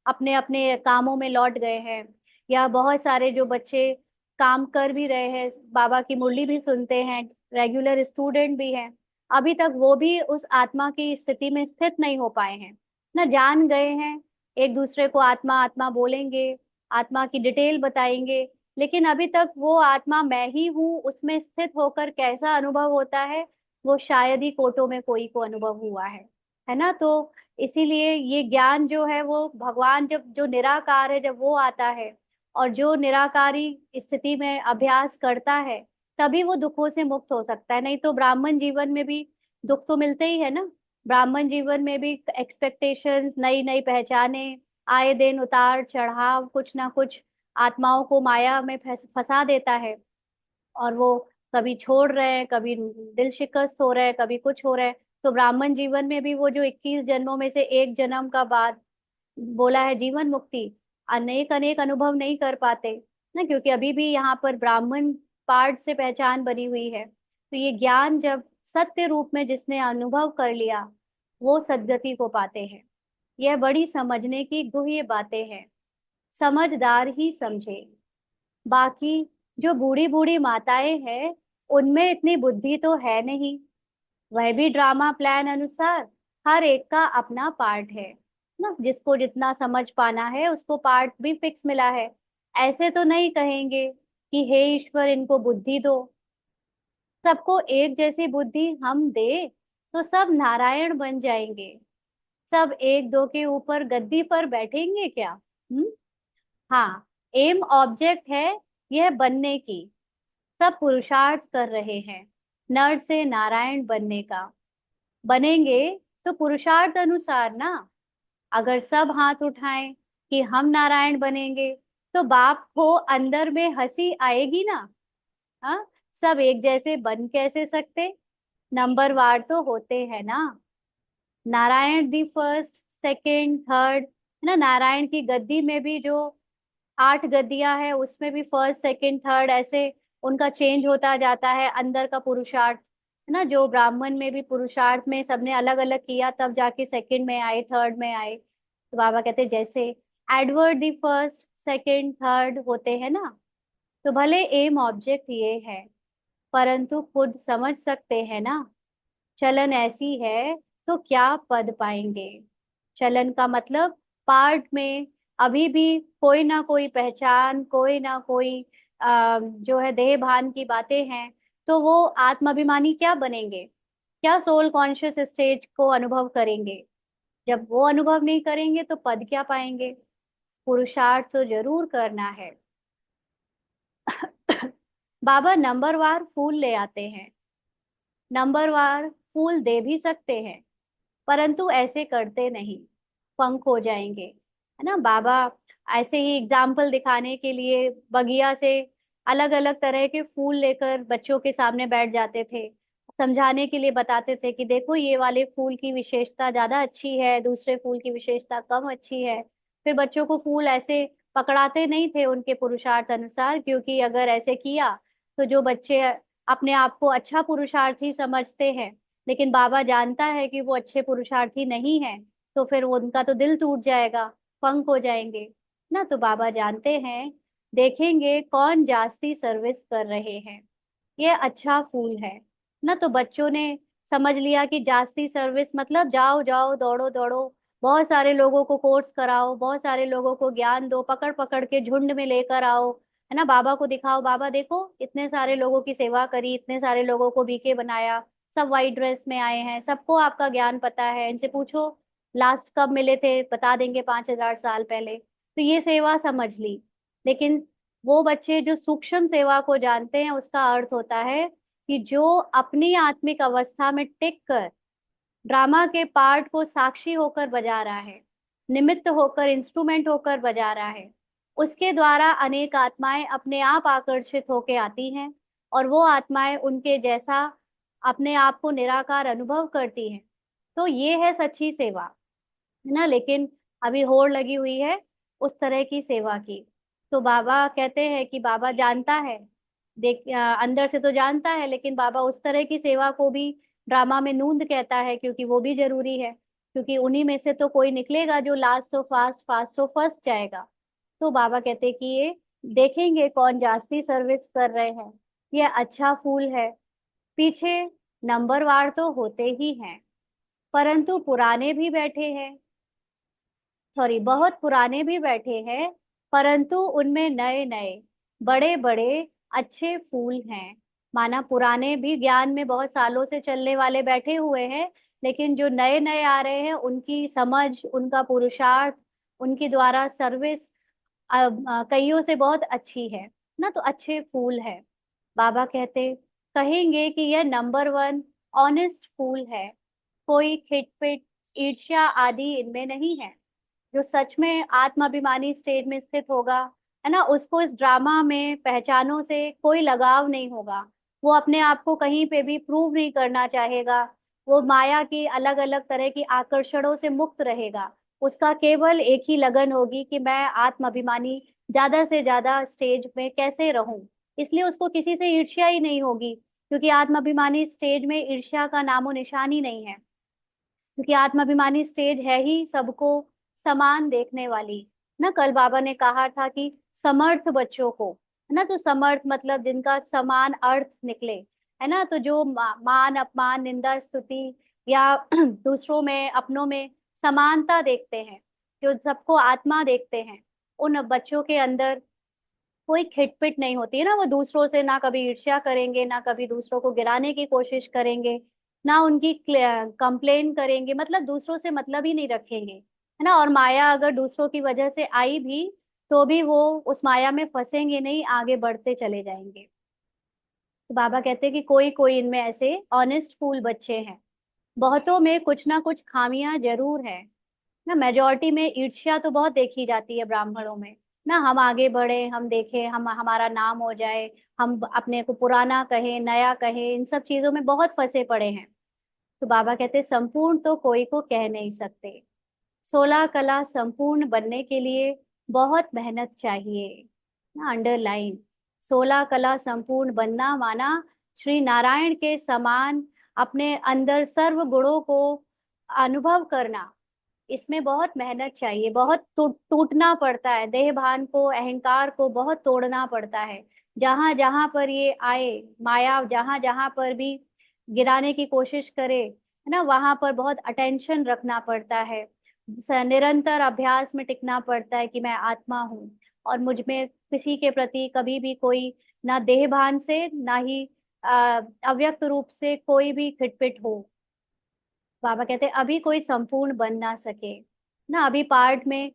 अपने अपने कामों में लौट गए हैं, या बहुत सारे जो बच्चे काम कर भी रहे हैं, बाबा की मुरली भी सुनते हैं, रेगुलर स्टूडेंट भी हैं, अभी तक वो भी उस आत्मा की स्थिति में स्थित नहीं हो पाए हैं ना। जान गए हैं, एक दूसरे को आत्मा आत्मा बोलेंगे, आत्मा की डिटेल बताएंगे, लेकिन अभी तक वो आत्मा मैं ही हूँ उसमें स्थित होकर कैसा अनुभव होता है, वो शायद ही कोटों में कोई को अनुभव हुआ है ना। तो इसीलिए ये ज्ञान जो है वो भगवान जब जो निराकार है जब वो आता है और जो निराकारी स्थिति में अभ्यास करता है तभी वो दुखों से मुक्त हो सकता है। नहीं तो ब्राह्मण जीवन में भी दुख तो मिलते ही है ना। ब्राह्मण जीवन में भी एक्सपेक्टेशंस, नई नई पहचाने, आए दिन उतार चढ़ाव, कुछ ना कुछ आत्माओं को माया में फंसा देता है, और वो कभी छोड़ रहे हैं, कभी दिल शिकस्त हो रहे हैं, कभी कुछ हो रहा है। तो ब्राह्मण जीवन में भी वो जो 21 जन्मों में से एक जन्म का बाद बोला है जीवन मुक्ति, अनेक अनेक अनुभव नहीं कर पाते ना, क्योंकि अभी भी यहाँ पर ब्राह्मण पार्ट से पहचान बनी हुई है। तो ये ज्ञान जब सत्य रूप में जिसने अनुभव कर लिया वो सद्गति को पाते हैं। यह बड़ी समझने की गुह्य बातें हैं, समझदार ही समझे। बाकी जो बूढ़ी बूढ़ी माताएं हैं उनमें इतनी बुद्धि तो है नहीं, वह भी ड्रामा प्लान अनुसार हर एक का अपना पार्ट है ना, जिसको जितना समझ पाना है उसको पार्ट भी फिक्स मिला है। ऐसे तो नहीं कहेंगे कि हे ईश्वर इनको बुद्धि दो। सबको एक जैसी बुद्धि हम दे तो सब नारायण बन जाएंगे। सब एक दो के ऊपर गद्दी पर बैठेंगे क्या? हाँ, एम ऑब्जेक्ट है यह बनने की। सब पुरुषार्थ कर रहे हैं नर से नारायण बनने का। बनेंगे तो पुरुषार्थ अनुसार ना। अगर सब हाथ उठाएं कि हम नारायण बनेंगे तो बाप को अंदर में हंसी आएगी ना। हाँ, सब एक जैसे बन कैसे सकते? नंबर वार तो होते हैं ना। Narayan the first, second, third, है ना। नारायण की गद्दी में भी जो 8 गद्दियां हैं उसमें भी फर्स्ट सेकंड थर्ड ऐसे उनका चेंज होता जाता है अंदर का पुरुषार्थ, है ना। जो ब्राह्मण में भी पुरुषार्थ में सबने अलग अलग किया तब जाके सेकंड में आए, थर्ड में आए। तो बाबा कहते जैसे Edward the first, second, third होते हैं ना। तो भले एम ऑब्जेक्ट ये है परंतु खुद समझ सकते हैं ना। चलन ऐसी है तो क्या पद पाएंगे? चलन का मतलब पार्ट में अभी भी कोई ना कोई पहचान, कोई ना कोई जो है देह भान की बातें हैं। तो वो आत्माभिमानी क्या बनेंगे? क्या सोल कॉन्शियस स्टेज को अनुभव करेंगे? जब वो अनुभव नहीं करेंगे तो पद क्या पाएंगे? पुरुषार्थ तो जरूर करना है। बाबा नंबरवार फूल ले आते हैं, नंबरवार फूल दे भी सकते हैं, परंतु ऐसे करते नहीं, पंख हो जाएंगे, है ना। बाबा ऐसे ही एग्जाम्पल दिखाने के लिए बगिया से अलग अलग तरह के फूल लेकर बच्चों के सामने बैठ जाते थे। समझाने के लिए बताते थे कि देखो ये वाले फूल की विशेषता ज्यादा अच्छी है, दूसरे फूल की विशेषता कम अच्छी है। फिर बच्चों को फूल ऐसे पकड़ाते नहीं थे उनके पुरुषार्थ अनुसार, क्योंकि अगर ऐसे किया तो जो बच्चे अपने आप को अच्छा पुरुषार्थी समझते हैं लेकिन बाबा जानता है कि वो अच्छे पुरुषार्थी नहीं है, तो फिर वो उनका तो दिल टूट जाएगा, पंख हो जाएंगे ना। तो बाबा जानते हैं, देखेंगे कौन जास्ती सर्विस कर रहे हैं। ये अच्छा फूल है ना। तो बच्चों ने समझ लिया कि जास्ती सर्विस मतलब जाओ जाओ दौड़ो दौड़ो, बहुत सारे लोगों को कोर्स कराओ, बहुत सारे लोगों को ज्ञान दो, पकड़ पकड़ के झुंड में लेकर आओ, है ना। बाबा को दिखाओ, बाबा देखो इतने सारे लोगों की सेवा करी, इतने सारे लोगों को बीके बनाया, सब वाइट ड्रेस में आए हैं, सबको आपका ज्ञान पता है, इनसे पूछो लास्ट कब मिले थे, बता देंगे 5,000 साल पहले। तो ये सेवा समझ ली। लेकिन वो बच्चे जो सूक्ष्म सेवा को जानते हैं उसका अर्थ होता है कि जो अपनी आत्मिक अवस्था में टिक कर ड्रामा के पार्ट को साक्षी होकर बजा रहा है, निमित्त होकर, इंस्ट्रूमेंट होकर बजा रहा है, उसके द्वारा अनेक आत्माएं अपने आप आकर्षित होके आती हैं और वो आत्माएं उनके जैसा अपने आप को निराकार अनुभव करती हैं। तो ये है सच्ची सेवा, है ना। लेकिन अभी होड़ लगी हुई है उस तरह की सेवा की। तो बाबा कहते हैं कि बाबा जानता है, देख अंदर से तो जानता है, लेकिन बाबा उस तरह की सेवा को भी ड्रामा में नूंद कहता है, क्योंकि वो भी जरूरी है। क्योंकि उन्हीं में से तो कोई निकलेगा जो लास्ट तो फास्ट, फास्ट तो फर्स्ट जाएगा। तो बाबा कहते हैं कि ये देखेंगे कौन जास्ती सर्विस कर रहे हैं। ये अच्छा फूल है। पीछे नंबरवार तो होते ही हैं परंतु पुराने भी बैठे हैं, सॉरी बहुत पुराने भी बैठे हैं, परंतु उनमें नए नए बड़े बड़े अच्छे फूल हैं। माना पुराने भी ज्ञान में बहुत सालों से चलने वाले बैठे हुए हैं, लेकिन जो नए नए आ रहे हैं उनकी समझ, उनका पुरुषार्थ, उनके द्वारा सर्विस कईयों से बहुत अच्छी है ना। तो अच्छे फूल है। बाबा कहते कहेंगे कि यह नंबर 1 ऑनेस्ट फूल है। कोई खिटपिट, ईर्ष्या आदि इनमें नहीं है। जो सच में आत्माभिमानी स्टेज में स्थित होगा, है ना, उसको इस ड्रामा में पहचानों से कोई लगाव नहीं होगा। वो अपने आप को कहीं पे भी प्रूव नहीं करना चाहेगा। वो माया की अलग अलग तरह की आकर्षणों से मुक्त रहेगा। उसका केवल एक ही लगन होगी कि मैं आत्माभिमानी ज्यादा से ज्यादा स्टेज में कैसे रहूं। इसलिए उसको किसी से ईर्ष्या ही नहीं होगी, क्योंकि आत्माभिमानी स्टेज में ईर्ष्या का नामो निशान ही नहीं है। क्योंकि आत्माभिमानी स्टेज है ही सबको समान देखने वाली ना। कल बाबा ने कहा था कि समर्थ बच्चों को, है ना। तो समर्थ मतलब जिनका समान अर्थ निकले, है ना। तो जो मान अपमान निंदा स्तुति या दूसरों में अपनों में समानता देखते हैं, जो सबको आत्मा देखते हैं, उन बच्चों के अंदर कोई खिटपिट नहीं होती है ना। वो दूसरों से ना कभी ईर्ष्या करेंगे, ना कभी दूसरों को गिराने की कोशिश करेंगे, ना उनकी कंप्लेन करेंगे, मतलब दूसरों से मतलब ही नहीं रखेंगे, है ना। और माया अगर दूसरों की वजह से आई भी, तो भी वो उस माया में फंसेंगे नहीं, आगे बढ़ते चले जाएंगे। तो बाबा कहते हैं कि कोई कोई इनमें ऐसे ऑनेस्ट फूल बच्चे हैं। बहुतों में कुछ ना कुछ खामियां जरूर है ना। मेजोरिटी में ईर्ष्या तो बहुत देखी जाती है ब्राह्मणों में ना। हम आगे बढ़े, हम देखें, हम हमारा नाम हो जाए, हम अपने को पुराना कहें नया कहें, इन सब चीजों में बहुत फंसे पड़े हैं। तो बाबा कहते हैं संपूर्ण तो कोई को कह नहीं सकते। 16 कला संपूर्ण बनने के लिए बहुत मेहनत चाहिए ना। अंडरलाइन, 16 कला संपूर्ण बनना माना श्री नारायण के समान अपने अंदर सर्व गुणों को अनुभव करना। इसमें बहुत मेहनत चाहिए, बहुत टूटना पड़ता है, देह भान को अहंकार को बहुत तोड़ना पड़ता है। जहां जहां पर ये आए, माया जहां जहां पर भी गिराने की कोशिश करे, है ना, वहां पर बहुत अटेंशन रखना पड़ता है। निरंतर अभ्यास में टिकना पड़ता है कि मैं आत्मा हूँ, और मुझ में किसी के प्रति कभी भी कोई ना देह भान से ना ही अव्यक्त रूप से कोई भी खिटपिट हो। बाबा कहते हैं अभी कोई संपूर्ण बन ना सके ना। अभी पार्ट में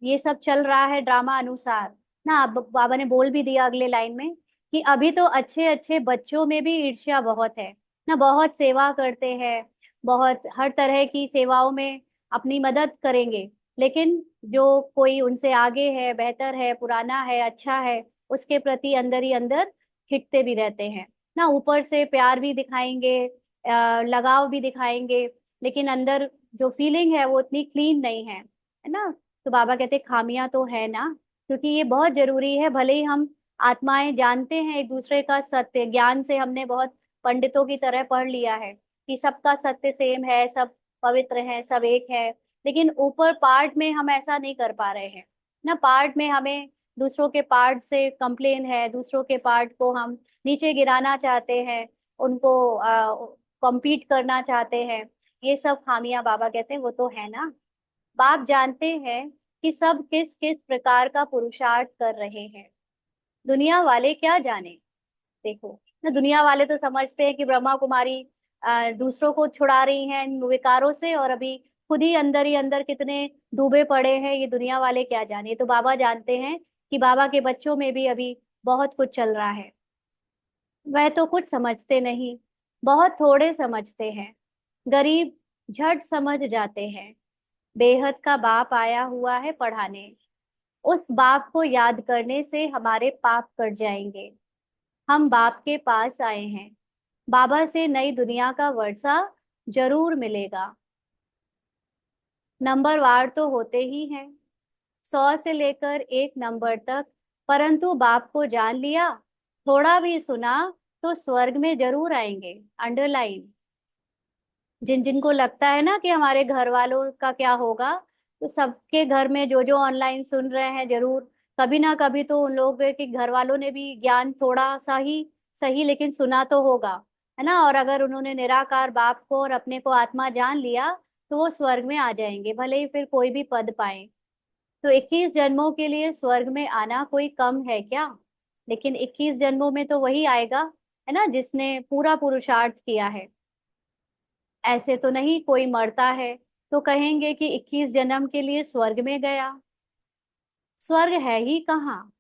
ये सब चल रहा है ड्रामा अनुसार ना। अब बाबा ने बोल भी दिया अगले लाइन में कि अभी तो अच्छे अच्छे बच्चों में भी ईर्ष्या बहुत है ना। बहुत सेवा करते हैं, बहुत हर तरह की सेवाओं में अपनी मदद करेंगे, लेकिन जो कोई उनसे आगे है, बेहतर है, पुराना है, अच्छा है, उसके प्रति अंदर ही अंदर खिटते भी रहते हैं ना। ऊपर से प्यार भी दिखाएंगे, लगाव भी दिखाएंगे, लेकिन अंदर जो फीलिंग है वो उतनी क्लीन नहीं है ना। तो बाबा कहते खामियां तो है ना, क्योंकि ये बहुत जरूरी है। भले ही हम आत्माएं जानते हैं एक दूसरे का सत्य, ज्ञान से हमने बहुत पंडितों की तरह पढ़ लिया है कि सबका सत्य सेम है, सब पवित्र है, सब एक है, लेकिन ऊपर पार्ट में हम ऐसा नहीं कर पा रहे हैं ना। पार्ट में हमें दूसरों के पार्ट से कंप्लेन है, दूसरों के पार्ट को हम नीचे गिराना चाहते हैं, उनको कॉम्पीट करना चाहते हैं। ये सब खामियां बाबा कहते हैं वो तो है ना। बाप जानते हैं कि सब किस किस प्रकार का पुरुषार्थ कर रहे हैं, दुनिया वाले क्या जाने। देखो ना, दुनिया वाले तो समझते हैं कि ब्रह्मा कुमारी दूसरों को छुड़ा रही हैं इन विकारों से, और अभी खुद ही अंदर कितने डूबे पड़े हैं, ये दुनिया वाले क्या जाने। तो बाबा जानते हैं कि बाबा के बच्चों में भी अभी बहुत कुछ चल रहा है। वह तो कुछ समझते नहीं, बहुत थोड़े समझते हैं। गरीब झट समझ जाते हैं। बेहद का बाप आया हुआ है पढ़ाने, उस बाप को याद करने से हमारे पाप कट जाएंगे। हम बाप के पास आए हैं, बाबा से नई दुनिया का वर्षा जरूर मिलेगा। नंबरवार तो होते ही हैं, 100 से लेकर 1 नंबर तक, परंतु बाप को जान लिया, थोड़ा भी सुना, तो स्वर्ग में जरूर आएंगे। अंडरलाइन, जिन जिनको लगता है ना कि हमारे घर वालों का क्या होगा, तो सबके घर में जो जो ऑनलाइन सुन रहे हैं, जरूर कभी ना कभी तो उन लोगों के घर वालों ने भी ज्ञान थोड़ा सा ही सही लेकिन सुना तो होगा, है ना। और अगर उन्होंने निराकार बाप को और अपने को आत्मा जान लिया, तो वो स्वर्ग में आ जाएंगे, भले ही फिर कोई भी पद पाए। तो 21 जन्मों के लिए स्वर्ग में आना कोई कम है क्या? लेकिन 21 जन्मों में तो वही आएगा, है ना, जिसने पूरा पुरुषार्थ किया है। ऐसे तो नहीं कोई मरता है तो कहेंगे कि 21 जन्म के लिए स्वर्ग में गया। स्वर्ग है ही कहाँ?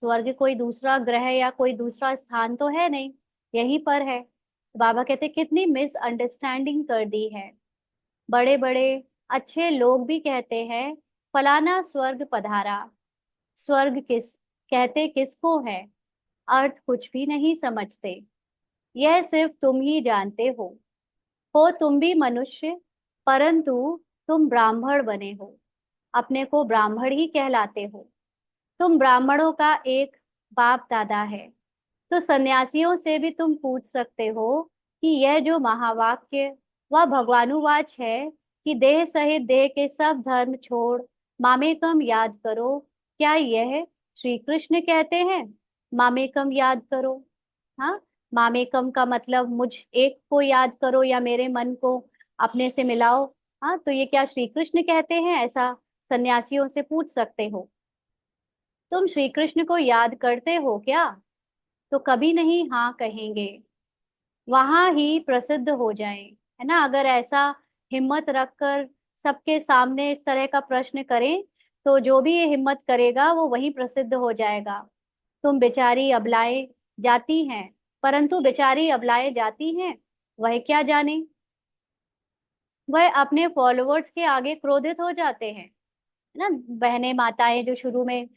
स्वर्ग कोई दूसरा ग्रह या कोई दूसरा स्थान तो है नहीं, यहीं पर है। तो बाबा कहते कितनी मिसअंडरस्टैंडिंग कर दी है। बड़े बड़े अच्छे लोग भी कहते हैं फलाना स्वर्ग पधारा। स्वर्ग किस कहते किसको है? अर्थ कुछ भी नहीं समझते। यह सिर्फ तुम ही जानते हो तुम भी मनुष्य, परंतु तुम ब्राह्मण बने हो, अपने को ब्राह्मण ही कहलाते हो। तुम ब्राह्मणों का एक बाप दादा है। तो सन्यासियों से भी तुम पूछ सकते हो कि यह जो महावाक्य वह भगवानुवाच है कि देह सहित देह के सब धर्म छोड़ मामेकम याद करो, क्या यह श्री कृष्ण कहते हैं मामेकम याद करो? हाँ, मामेकम का मतलब मुझ एक को याद करो या मेरे मन को अपने से मिलाओ। हाँ, तो ये क्या श्री कृष्ण कहते हैं? ऐसा सन्यासियों से पूछ सकते हो। तुम श्री कृष्ण को याद करते हो क्या? तो कभी नहीं हाँ कहेंगे, वहां ही प्रसिद्ध हो जाएं। है ना? अगर ऐसा हिम्मत रखकर सबके सामने इस तरह का प्रश्न करें, तो जो भी ये हिम्मत करेगा वो वहीं प्रसिद्ध हो जाएगा। तुम बेचारी अबलाएं जाती हैं, परंतु बेचारी अबलाएं जाती हैं, वह क्या जाने। वह अपने फॉलोअर्स के आगे क्रोधित हो जाते हैं। है ना? बहनें माताएं जो शुरू में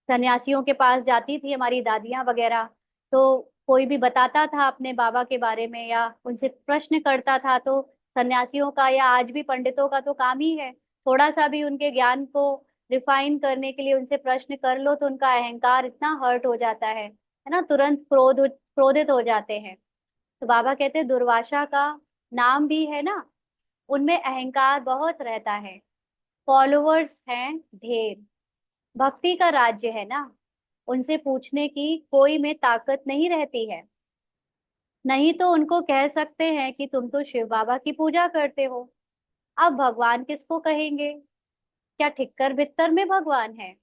सन्यासियों के पास जाती थी, हमारी दादियां वगैरह, तो कोई भी बताता था अपने बाबा के बारे में या उनसे प्रश्न करता था, तो सन्यासियों का या आज भी पंडितों का तो काम ही है, थोड़ा सा भी उनके ज्ञान को रिफाइन करने के लिए उनसे प्रश्न कर लो तो उनका अहंकार इतना हर्ट हो जाता है ना? तुरंत क्रोधित हो जाते हैं। तो बाबा कहते हैं दुर्वासा का नाम भी है ना, उनमें अहंकार बहुत रहता है, फॉलोअर्स हैं ढेर, भक्ति का राज्य है ना, उनसे पूछने की कोई में ताकत नहीं रहती है। नहीं तो उनको कह सकते हैं कि तुम तो शिव बाबा की पूजा करते हो, अब भगवान किसको कहेंगे? क्या ठिक्कर भित्तर में भगवान है?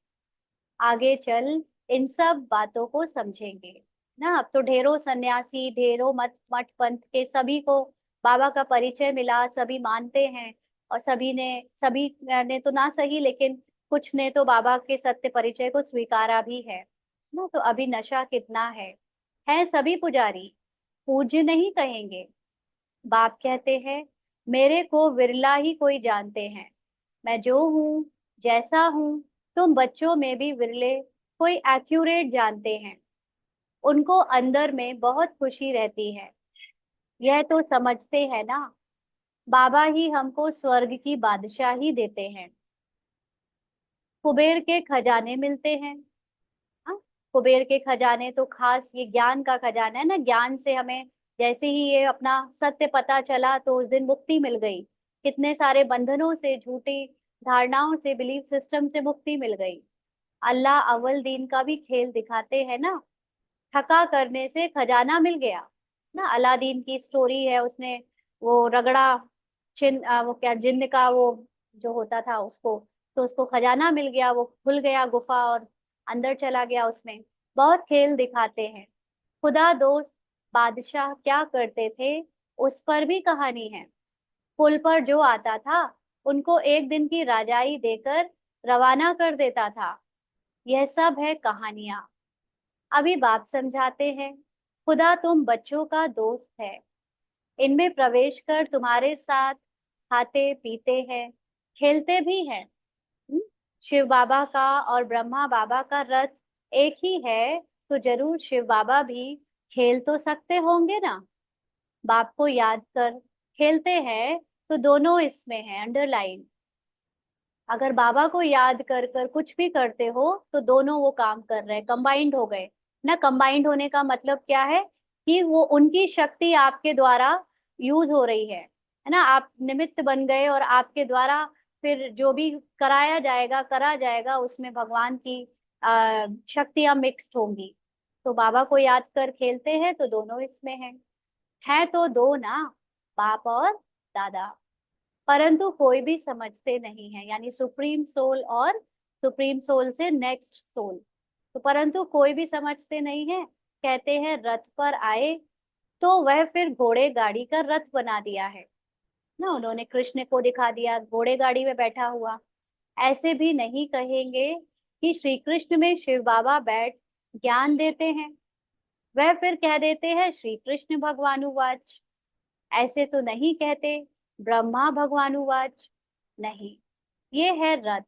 आगे चल इन सब बातों को समझेंगे ना। अब तो ढेरों सन्यासी, ढेरों मठ मठ पंथ के सभी को बाबा का परिचय मिला, सभी मानते हैं, और सभी ने तो ना सही, लेकिन कुछ ने तो बाबा के सत्य परिचय को स्वीकारा भी है ना। तो अभी नशा कितना है सभी पुजारी, पूज्य नहीं कहेंगे। बाप कहते हैं मेरे को विरला ही कोई जानते हैं, मैं जो हूँ जैसा हूँ, तुम बच्चों में भी विरले कोई एक्यूरेट जानते हैं। उनको अंदर में बहुत खुशी रहती है, यह तो समझते हैं ना, बाबा ही हमको स्वर्ग की बादशाही देते हैं। कुबेर के खजाने मिलते हैं। हाँ, कुबेर के खजाने तो खास ये ज्ञान का खजाना है ना, ज्ञान से हमें जैसे ही ये अपना सत्य पता चला तो उस दिन मुक्ति मिल गई, कितने सारे बंधनों से, झूठी धारणाओं से, बिलीफ सिस्टम से मुक्ति मिल गई। अल्लाह अव्वल दीन का भी खेल दिखाते हैं ना, ठका करने से खजाना मिल गया ना। अलादीन की स्टोरी है, उसने वो रगड़ा वो क्या जिन्न का वो जो होता था उसको, तो उसको खजाना मिल गया, वो खुल गया गुफा और अंदर चला गया उसमें। बहुत खेल दिखाते हैं। खुदा दोस्त बादशाह क्या करते थे, उस पर भी कहानी है। पुल पर जो आता था उनको एक दिन की राजाई देकर रवाना कर देता था। यह सब है कहानियां। अभी बाप समझाते हैं खुदा तुम बच्चों का दोस्त है, इनमें प्रवेश कर तुम्हारे साथ खाते पीते हैं, खेलते भी हैं। हम्म? शिव बाबा का और ब्रह्मा बाबा का रथ एक ही है, तो जरूर शिव बाबा भी खेल तो सकते होंगे ना। बाप को याद कर खेलते हैं, तो दोनों इसमें है अंडरलाइन। अगर बाबा को याद कर कर कुछ भी करते हो तो दोनों वो काम कर रहे हैं, कंबाइंड हो गए ना। कंबाइंड होने का मतलब क्या है? कि वो उनकी शक्ति आपके द्वारा यूज हो रही है ना, आप निमित्त बन गए और आपके द्वारा फिर जो भी कराया जाएगा करा जाएगा, उसमें भगवान की शक्तियां मिक्स्ड होंगी। तो बाबा को याद कर खेलते हैं तो दोनों इसमें है तो दो ना, बाप और दादा, परंतु कोई भी समझते नहीं है, यानी सुप्रीम सोल और सुप्रीम सोल से नेक्स्ट सोल। तो परंतु कोई भी समझते नहीं है। कहते हैं रथ पर आए, तो वह फिर घोड़े गाड़ी का रथ बना दिया है ना, उन्होंने कृष्ण को दिखा दिया घोड़े गाड़ी में बैठा हुआ। ऐसे भी नहीं कहेंगे कि श्री कृष्ण में शिव बाबा बैठ ज्ञान देते हैं, वह फिर कह देते हैं श्री कृष्ण भगवानुवाच। ऐसे तो नहीं कहते ब्रह्मा भगवानुवाच, नहीं, ये है रथ,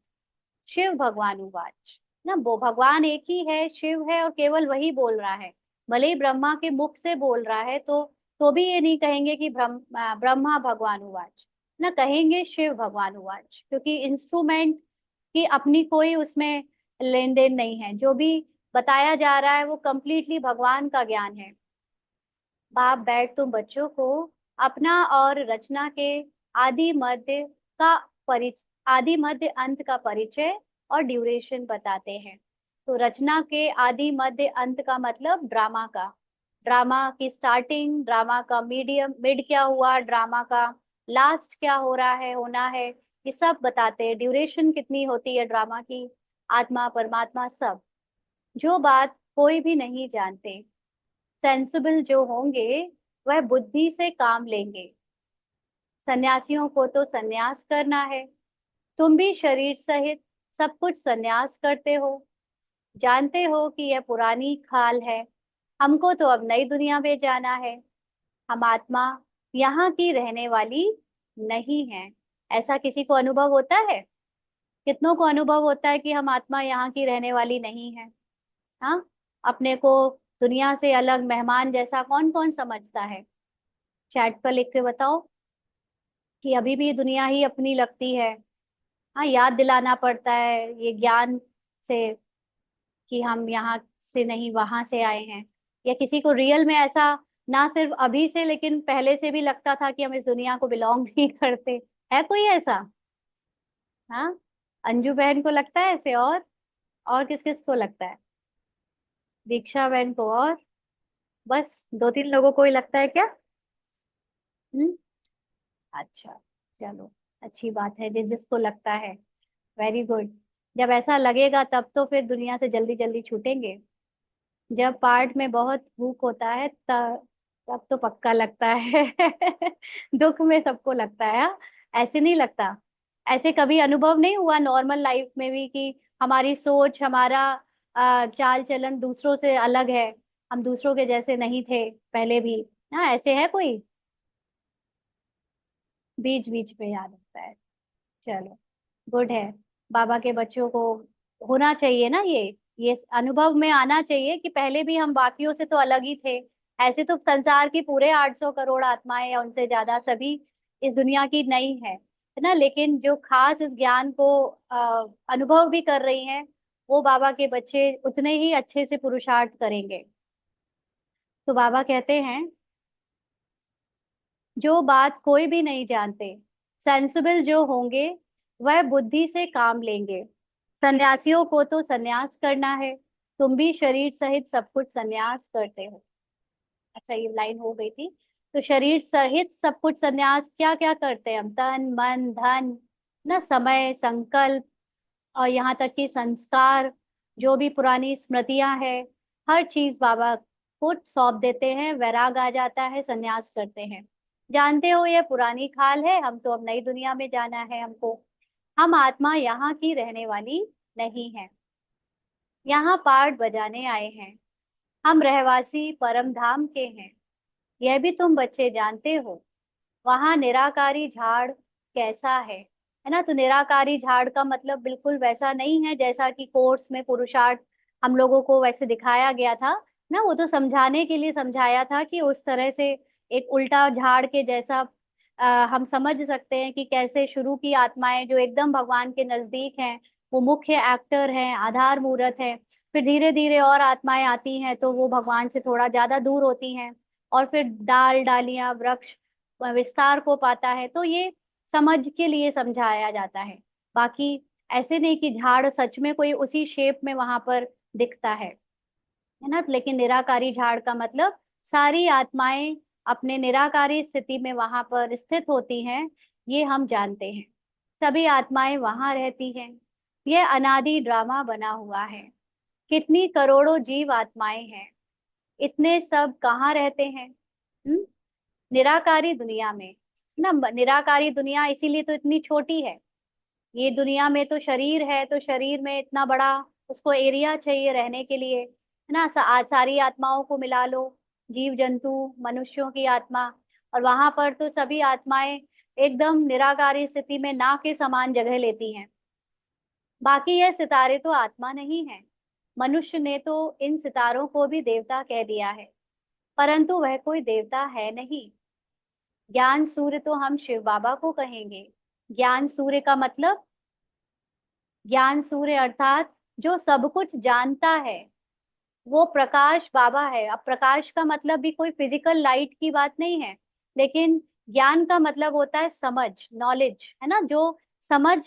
शिव भगवानुवाच ना। वो भगवान एक ही है, शिव है, और केवल वही बोल रहा है। भले ही ब्रह्मा के मुख से बोल रहा है, तो भी ये नहीं कहेंगे कि ब्रह्मा भगवानुवाच ना, कहेंगे शिव भगवानुवाच, क्योंकि इंस्ट्रूमेंट की अपनी कोई उसमें लेन देन नहीं है। जो भी बताया जा रहा है वो कंप्लीटली भगवान का ज्ञान है। बाप बैठ तुम बच्चों को अपना और रचना के आदि मध्य का परिचय, आदि मध्य अंत का परिचय और ड्यूरेशन बताते हैं। तो रचना के आदि मध्य अंत का मतलब ड्रामा का, ड्रामा की स्टार्टिंग, ड्रामा का मीडियम, मिड क्या हुआ, ड्रामा का लास्ट क्या हो रहा है, होना है, ये सब बताते हैं। ड्यूरेशन कितनी होती है ड्रामा की, आत्मा परमात्मा सब। जो बात कोई भी नहीं जानते, सेंसिबल जो होंगे वह बुद्धि से काम लेंगे। सन्यासियों को तो सन्यास करना है। तुम भी शरीर सहित सब कुछ सन्यास करते हो। जानते हो कि यह पुरानी खाल है, हमको तो अब नई दुनिया में जाना है। हम आत्मा यहाँ की रहने वाली नहीं है। ऐसा किसी को अनुभव होता है? कितनों को अनुभव होता है कि हम आत्मा यहाँ की रहने वाली नहीं है? हाँ, अपने को दुनिया से अलग मेहमान जैसा कौन कौन समझता है? चैट पर लिख के बताओ कि अभी भी दुनिया ही अपनी लगती है। हाँ, याद दिलाना पड़ता है ये ज्ञान से कि हम यहाँ से नहीं वहां से आए हैं। या किसी को रियल में ऐसा, ना सिर्फ अभी से लेकिन पहले से भी लगता था कि हम इस दुनिया को बिलोंग नहीं करते? है कोई ऐसा? हाँ, अंजू बहन को लगता है ऐसे, और किस किस को लगता है? दीक्षा बहन को, और बस दो तीन लोगों को ही लगता है क्या? हम्म। अच्छा, चलो, अच्छी बात है जिस जिसको लगता है। Very good. जब ऐसा लगेगा तब तो फिर दुनिया से जल्दी जल्दी छूटेंगे। जब पार्ट में बहुत भूख होता है तब तब तो पक्का लगता है। दुख में सबको लगता है, हाँ? ऐसे नहीं लगता? ऐसे कभी अनुभव नहीं हुआ नॉर्मल लाइफ में भी कि हमारी सोच, हमारा चाल चलन दूसरों से अलग है, हम दूसरों के जैसे नहीं थे पहले भी? हाँ, ऐसे है कोई? बीच बीच में याद आता है। चलो, गुड है। बाबा के बच्चों को होना चाहिए ना ये अनुभव में आना चाहिए कि पहले भी हम बाकियों से तो अलग ही थे। ऐसे तो संसार की पूरे 800 करोड़ आत्माएं या उनसे ज्यादा सभी इस दुनिया की नई है ना? लेकिन जो खास इस ज्ञान को अनुभव भी कर रही हैं, वो बाबा के बच्चे उतने ही अच्छे से पुरुषार्थ करेंगे। तो बाबा कहते हैं, जो बात कोई भी नहीं जानते, सेंसिबल जो होंगे वह बुद्धि से काम लेंगे। सन्यासियों को तो सन्यास करना है। तुम भी शरीर सहित सब कुछ सन्यास करते हो। अच्छा, ये लाइन हो गई थी। तो शरीर सहित सब कुछ सन्यास क्या क्या करते हैं हम? तन मन धन, ना, समय, संकल्प, और यहाँ तक कि संस्कार, जो भी पुरानी स्मृतियां हैं, हर चीज बाबा को सौंप देते हैं। वैराग आ जाता है, सन्यास करते हैं। जानते हो ये पुरानी खाल है, हम तो अब नई दुनिया में जाना है हमको। हम आत्मा यहाँ की रहने वाली नहीं है, यहाँ पार्ट बजाने आए हैं। हम रहवासी परम धाम के हैं, यह भी तुम बच्चे जानते हो। वहां निराकारी झाड़ कैसा है ना? तो निराकारी झाड़ का मतलब बिल्कुल वैसा नहीं है जैसा कि कोर्स में पुरुषार्थ हम लोगों को वैसे दिखाया गया था ना। वो तो समझाने के लिए समझाया था कि उस तरह से एक उल्टा झाड़ के जैसा हम समझ सकते हैं कि कैसे शुरू की आत्माएं जो एकदम भगवान के नजदीक हैं, वो मुख्य एक्टर हैं, आधार मूर्त हैं। फिर धीरे धीरे और आत्माएं आती हैं तो वो भगवान से थोड़ा ज्यादा दूर होती हैं, और फिर डाल डालियां वृक्ष विस्तार को पाता है। तो ये समझ के लिए समझाया जाता है। बाकी ऐसे नहीं कि झाड़ सच में कोई उसी शेप में वहां पर दिखता है ना? लेकिन निराकारी झाड़ का मतलब सारी आत्माएं अपने निराकारी स्थिति में वहां पर स्थित होती हैं, ये हम जानते हैं। सभी आत्माएं वहां रहती हैं। यह अनादि ड्रामा बना हुआ है। कितनी करोड़ों जीव आत्माएं हैं, इतने सब कहाँ रहते हैं? निराकारी दुनिया में ना। निराकारी दुनिया इसीलिए तो इतनी छोटी है। ये दुनिया में तो शरीर है, तो शरीर में इतना बड़ा उसको एरिया चाहिए रहने के लिए, है ना? सारी आत्माओं को मिला लो, जीव जंतु, मनुष्यों की आत्मा, और वहां पर तो सभी आत्माएं एकदम निराकारी स्थिति में ना के समान जगह लेती हैं। बाकी ये सितारे तो आत्मा नहीं है। मनुष्य ने तो इन सितारों को भी देवता कह दिया है, परंतु वह कोई देवता है नहीं। ज्ञान सूर्य तो हम शिव बाबा को कहेंगे। ज्ञान सूर्य का मतलब, ज्ञान सूर्य अर्थात जो सब कुछ जानता है, वो प्रकाश बाबा है। अब प्रकाश का मतलब भी कोई फिजिकल लाइट की बात नहीं है, लेकिन ज्ञान का मतलब होता है समझ, नॉलेज, है ना? जो समझ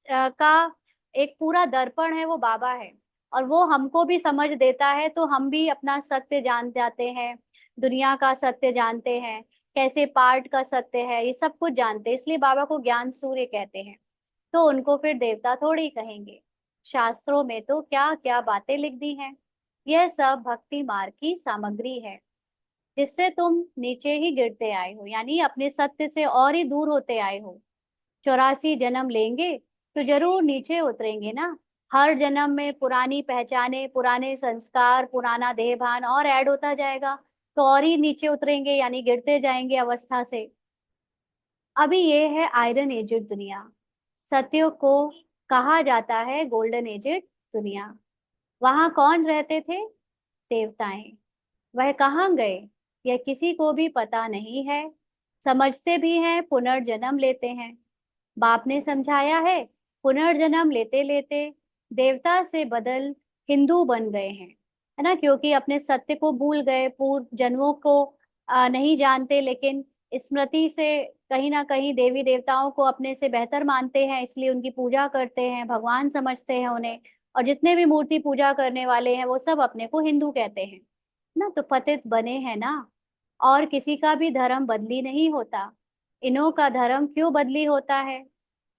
का एक पूरा दर्पण है वो बाबा है, और वो हमको भी समझ देता है, तो हम भी अपना सत्य जान जाते हैं। दुनिया का सत्य जानते हैं, कैसे पार्ट का सत्य है, ये सब कुछ जानते हैं, इसलिए बाबा को ज्ञान सूर्य कहते हैं। तो उनको फिर देवता थोड़ी कहेंगे। शास्त्रों में तो क्या क्या बातें लिख दी हैं। यह सब भक्ति मार्ग की सामग्री है, जिससे तुम नीचे ही गिरते आए हो, यानी अपने सत्य से और ही दूर होते आए हो। 84 जन्म लेंगे तो जरूर नीचे उतरेंगे ना। हर जन्म में पुरानी पहचाने, पुराने संस्कार, पुराना देहभान और ऐड होता जाएगा, तो और ही नीचे उतरेंगे, यानी गिरते जाएंगे अवस्था से। अभी ये है आयरन एजेड दुनिया। सत्य को कहा जाता है गोल्डन एजेड दुनिया। वहां कौन रहते थे? देवताएं। वह कहाँ गए, यह किसी को भी पता नहीं है। समझते भी हैं पुनर्जन्म लेते हैं। बाप ने समझाया है, पुनर्जन्म लेते लेते देवता से बदल हिंदू बन गए हैं, है ना, क्योंकि अपने सत्य को भूल गए, पूर्व जन्मों को नहीं जानते, लेकिन स्मृति से कहीं ना कहीं देवी देवताओं को अपने से बेहतर मानते हैं, इसलिए उनकी पूजा करते हैं, भगवान समझते हैं उन्हें। और जितने भी मूर्ति पूजा करने वाले हैं वो सब अपने को हिंदू कहते हैं ना, तो पतित बने हैं ना। और किसी का भी धर्म बदली नहीं होता। इन्हों का धर्म क्यों बदली होता है,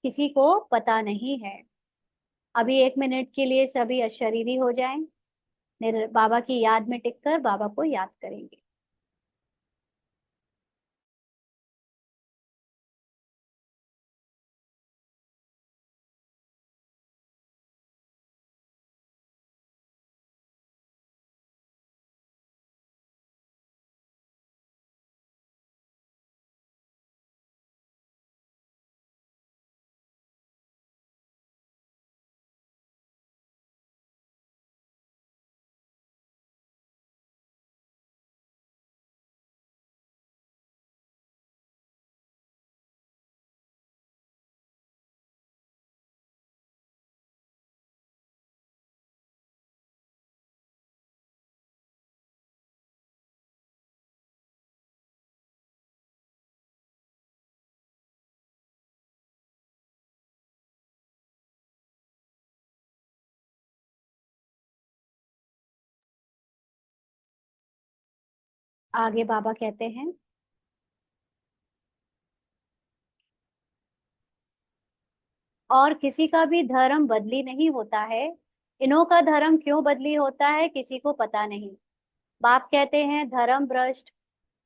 किसी को पता नहीं है। अभी 1 मिनट के लिए सभी अशरीरी हो जाएं, बाबा की याद में टिककर बाबा को याद करेंगे। आगे बाबा कहते हैं, और किसी का भी धर्म बदली नहीं होता है। इन्हों का धर्म क्यों बदली होता है किसी को पता नहीं। बाप कहते हैं धर्म भ्रष्ट,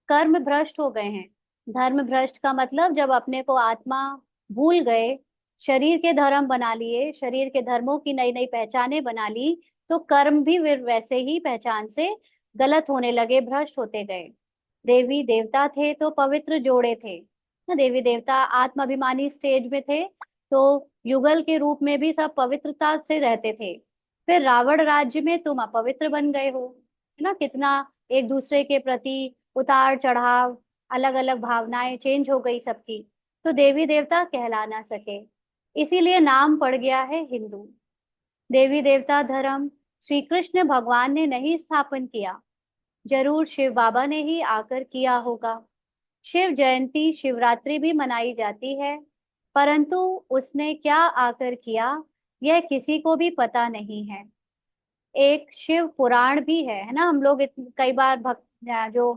कर्म भ्रष्ट हो गए हैं। धर्म भ्रष्ट का मतलब जब अपने को आत्मा भूल गए, शरीर के धर्म बना लिए, शरीर के धर्मों की नई नई पहचाने बना ली, तो कर्म भी फिर वैसे ही पहचान से गलत होने लगे, भ्रष्ट होते गए। देवी देवता थे तो पवित्र जोड़े थे ना, देवी देवता आत्म अभिमानी स्टेज में थे, तो युगल के रूप में भी सब पवित्रता से रहते थे। फिर रावण राज्य में तुम अपवित्र बन गए हो, है ना, कितना एक दूसरे के प्रति उतार चढ़ाव, अलग अलग भावनाएं चेंज हो गई सबकी, तो देवी देवता कहला ना सके, इसीलिए नाम पड़ गया है हिंदू। देवी देवता धर्म श्री कृष्ण भगवान ने नहीं स्थापन किया, जरूर शिव बाबा ने ही आकर किया होगा। शिव जयंती शिवरात्रि भी मनाई जाती है, परंतु उसने क्या आकर किया यह किसी को भी पता नहीं है। एक शिव पुराण भी है ना, हम लोग कई बार जो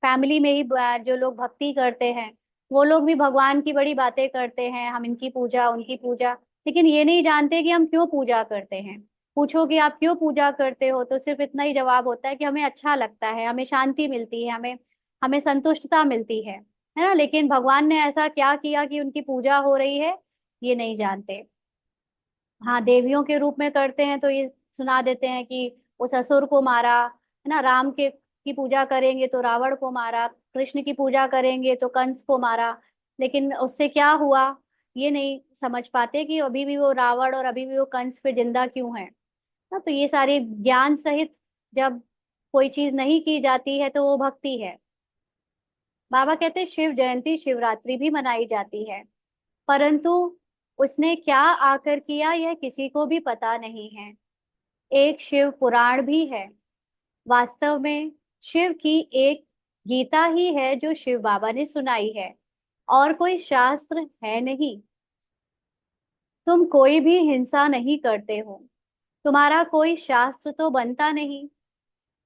फैमिली में ही जो लोग भक्ति करते हैं, वो लोग भी भगवान की बड़ी बातें करते हैं, हम इनकी पूजा उनकी पूजा, लेकिन ये नहीं जानते कि हम क्यों पूजा करते हैं। पूछो कि आप क्यों पूजा करते हो, तो सिर्फ इतना ही जवाब होता है कि हमें अच्छा लगता है, हमें शांति मिलती है, हमें हमें संतुष्टता मिलती है ना। लेकिन भगवान ने ऐसा क्या किया कि उनकी पूजा हो रही है, ये नहीं जानते। हाँ, देवियों के रूप में करते हैं तो ये सुना देते हैं कि उस असुर को मारा, है ना, राम के की पूजा करेंगे तो रावण को मारा, कृष्ण की पूजा करेंगे तो कंस को मारा, लेकिन उससे क्या हुआ ये नहीं समझ पाते कि अभी भी वो रावण और अभी भी वो कंस फिर जिंदा क्यों है ना। तो ये सारी ज्ञान सहित जब कोई चीज नहीं की जाती है तो वो भक्ति है। बाबा कहते हैं शिव जयंती शिवरात्रि भी मनाई जाती है, परंतु उसने क्या आकर किया यह किसी को भी पता नहीं है। एक शिव पुराण भी है, वास्तव में शिव की एक गीता ही है जो शिव बाबा ने सुनाई है, और कोई शास्त्र है नहीं। तुम कोई भी हिंसा नहीं करते हो, तुम्हारा कोई शास्त्र तो बनता नहीं,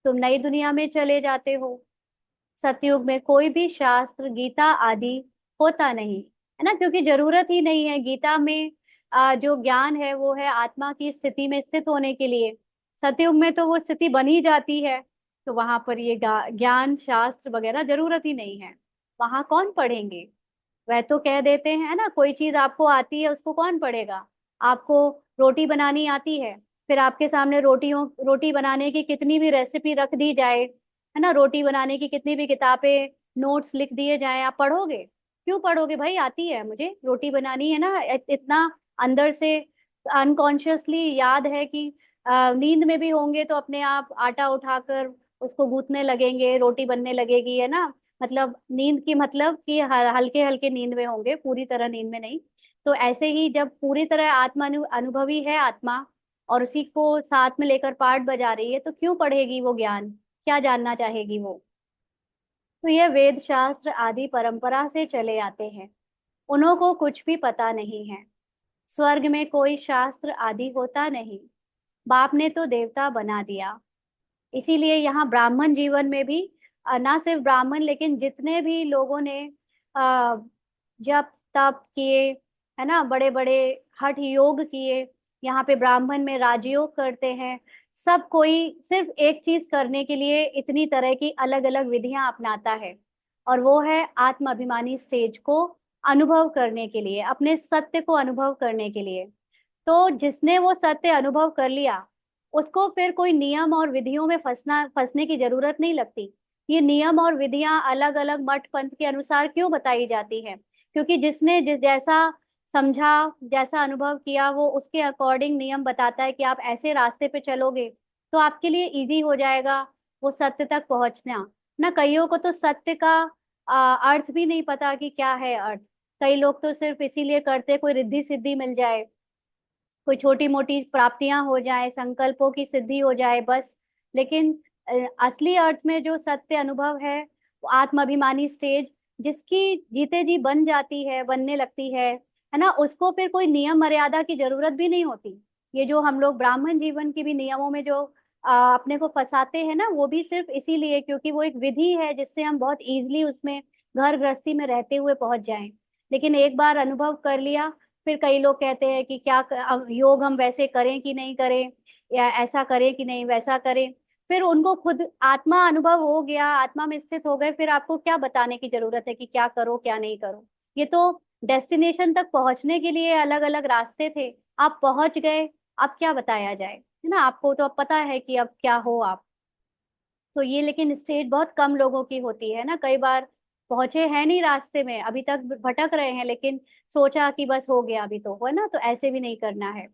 तुम नई दुनिया में चले जाते हो। सतयुग में कोई भी शास्त्र, गीता आदि होता नहीं, है ना, क्योंकि जरूरत ही नहीं है। गीता में जो ज्ञान है वो है आत्मा की स्थिति में स्थित होने के लिए। सतयुग में तो वो स्थिति बन ही जाती है, तो वहां पर ये ज्ञान शास्त्र वगैरह जरूरत ही नहीं है। वहां कौन पढ़ेंगे? वह तो कह देते हैं ना, कोई चीज आपको आती है उसको कौन पढ़ेगा। आपको रोटी बनानी आती है, फिर आपके सामने रोटी बनाने की कितनी भी रेसिपी रख दी जाए, है ना, रोटी बनाने की कितनी भी किताबें, नोट्स लिख दिए जाए, आप पढ़ोगे? क्यों पढ़ोगे भाई? आती है, मुझे रोटी बनानी है ना, इतना अंदर से अनकॉन्शियसली याद है कि नींद में भी होंगे तो अपने आप आटा उठाकर उसको गूंथने लगेंगे, रोटी बनने लगेगी, है ना। मतलब नींद की मतलब कि हल्के हल्के नींद में होंगे, पूरी तरह नींद में नहीं। तो ऐसे ही जब पूरी तरह आत्मा अनुभवी है आत्मा, और उसी को साथ में लेकर पाठ बजा रही है, तो क्यों पढ़ेगी वो ज्ञान? क्या जानना चाहेगी वो? तो ये वेद शास्त्र आदि परंपरा से चले आते हैं, उन्हों को कुछ भी पता नहीं है। स्वर्ग में कोई शास्त्र आदि होता नहीं, बाप ने तो देवता बना दिया। इसीलिए यहाँ ब्राह्मण जीवन में भी ना सिर्फ ब्राह्मण, लेकिन जितने भी लोगों ने अ, जप तप किए, है ना, बड़े बड़े हठ योग किए, यहाँ पे ब्राह्मण में राजयोग करते हैं। सब कोई सिर्फ एक चीज करने के लिए इतनी तरह की अलग अलग विधियां अपनाता है, और वो है आत्म अभिमानी स्टेज को अनुभव करने के लिए, अपने सत्य को अनुभव करने के लिए। तो जिसने वो सत्य अनुभव कर लिया, उसको फिर कोई नियम और विधियों में फंसने की जरूरत नहीं लगती। ये नियम और विधियां अलग अलग मठ पंथ के अनुसार क्यों बताई जाती हैं? क्योंकि जिसने जैसा समझा, जैसा अनुभव किया, वो उसके अकॉर्डिंग नियम बताता है कि आप ऐसे रास्ते पे चलोगे तो आपके लिए इजी हो जाएगा वो सत्य तक पहुंचना। ना कईयों को तो सत्य का अर्थ भी नहीं पता कि क्या है अर्थ। कई लोग तो सिर्फ इसीलिए करते कोई रिद्धि सिद्धि मिल जाए, कोई छोटी मोटी प्राप्तियां हो जाए, संकल्पों की सिद्धि हो जाए, बस। लेकिन असली अर्थ में जो सत्य अनुभव है, वो आत्माभिमानी स्टेज, जिसकी जीते जी बन जाती है, बनने लगती है ना, उसको फिर कोई नियम मर्यादा की जरूरत भी नहीं होती। ये जो हम लोग ब्राह्मण जीवन की भी नियमों में जो अपने को फंसाते हैं ना, वो भी सिर्फ इसीलिए क्योंकि वो एक विधि है जिससे हम बहुत इजीली उसमें घर गृहस्थी में रहते हुए पहुंच जाएं। लेकिन एक बार अनुभव कर लिया, फिर कई लोग कहते हैं कि अब योग हम वैसे करें कि नहीं करें, या ऐसा करें कि नहीं वैसा करें। फिर उनको खुद आत्मा अनुभव हो गया, आत्मा में स्थित हो गए, फिर आपको क्या बताने की जरूरत है कि क्या करो क्या नहीं करो? ये तो डेस्टिनेशन तक पहुंचने के लिए अलग अलग रास्ते थे, आप पहुंच गए, अब क्या बताया जाए, है ना। आपको तो अब पता है कि अब क्या हो आप। तो ये लेकिन स्टेज बहुत कम लोगों की होती है ना, कई बार पहुंचे हैं नहीं रास्ते में, अभी तक भटक रहे हैं, लेकिन सोचा कि बस हो गया अभी तो, है ना, तो ऐसे भी नहीं करना है।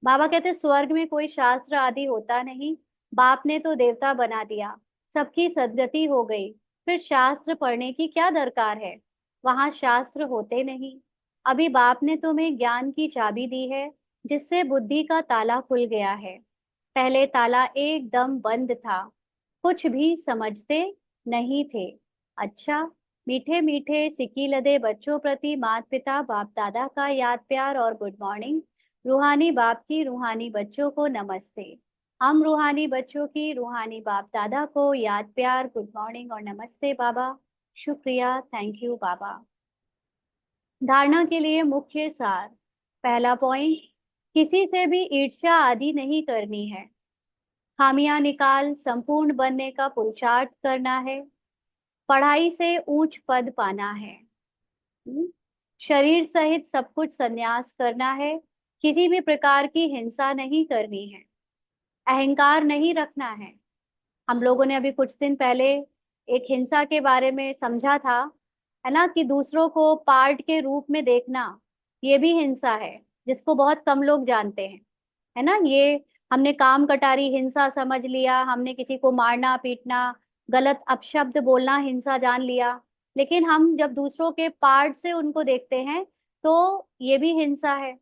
बाबा कहते स्वर्ग में कोई शास्त्र आदि होता नहीं, बाप ने तो देवता बना दिया, सबकी सदगति हो गई, फिर शास्त्र पढ़ने की क्या दरकार है? वहां शास्त्र होते नहीं। अभी बाप ने तुम्हें ज्ञान की चाबी दी है, जिससे बुद्धि का ताला खुल गया है। पहले ताला एकदम बंद था, कुछ भी समझते नहीं थे। अच्छा, मीठे मीठे सिकी लदे बच्चों प्रति माता पिता बाप दादा का याद प्यार और गुड मॉर्निंग। रूहानी बाप की रूहानी बच्चों को नमस्ते। हम रूहानी बच्चों की रूहानी बाप दादा को याद प्यार, गुड मॉर्निंग और नमस्ते बाबा। शुक्रिया, थैंक यू बाबा। धारणा के लिए मुख्य सार। पहला पॉइंट, किसी से भी ईर्ष्या आदि नहीं करनी है। खामियां निकाल संपूर्ण बनने का पुरुषार्थ करना है। पढ़ाई से ऊंच पद पाना है। हम्म? शरीर सहित सब कुछ संन्यास करना है। किसी भी प्रकार की हिंसा नहीं करनी है। अहंकार नहीं रखना है। हम लोगों ने अभी कुछ दिन पहले एक हिंसा के बारे में समझा था, है ना, कि दूसरों को पार्ट के रूप में देखना, ये भी हिंसा है, जिसको बहुत कम लोग जानते हैं, है ना। ये हमने काम कटारी हिंसा समझ लिया, हमने किसी को मारना पीटना, गलत अपशब्द बोलना हिंसा जान लिया। लेकिन हम जब दूसरों के पार्ट से उनको देखते हैं, तो ये भी हिंसा है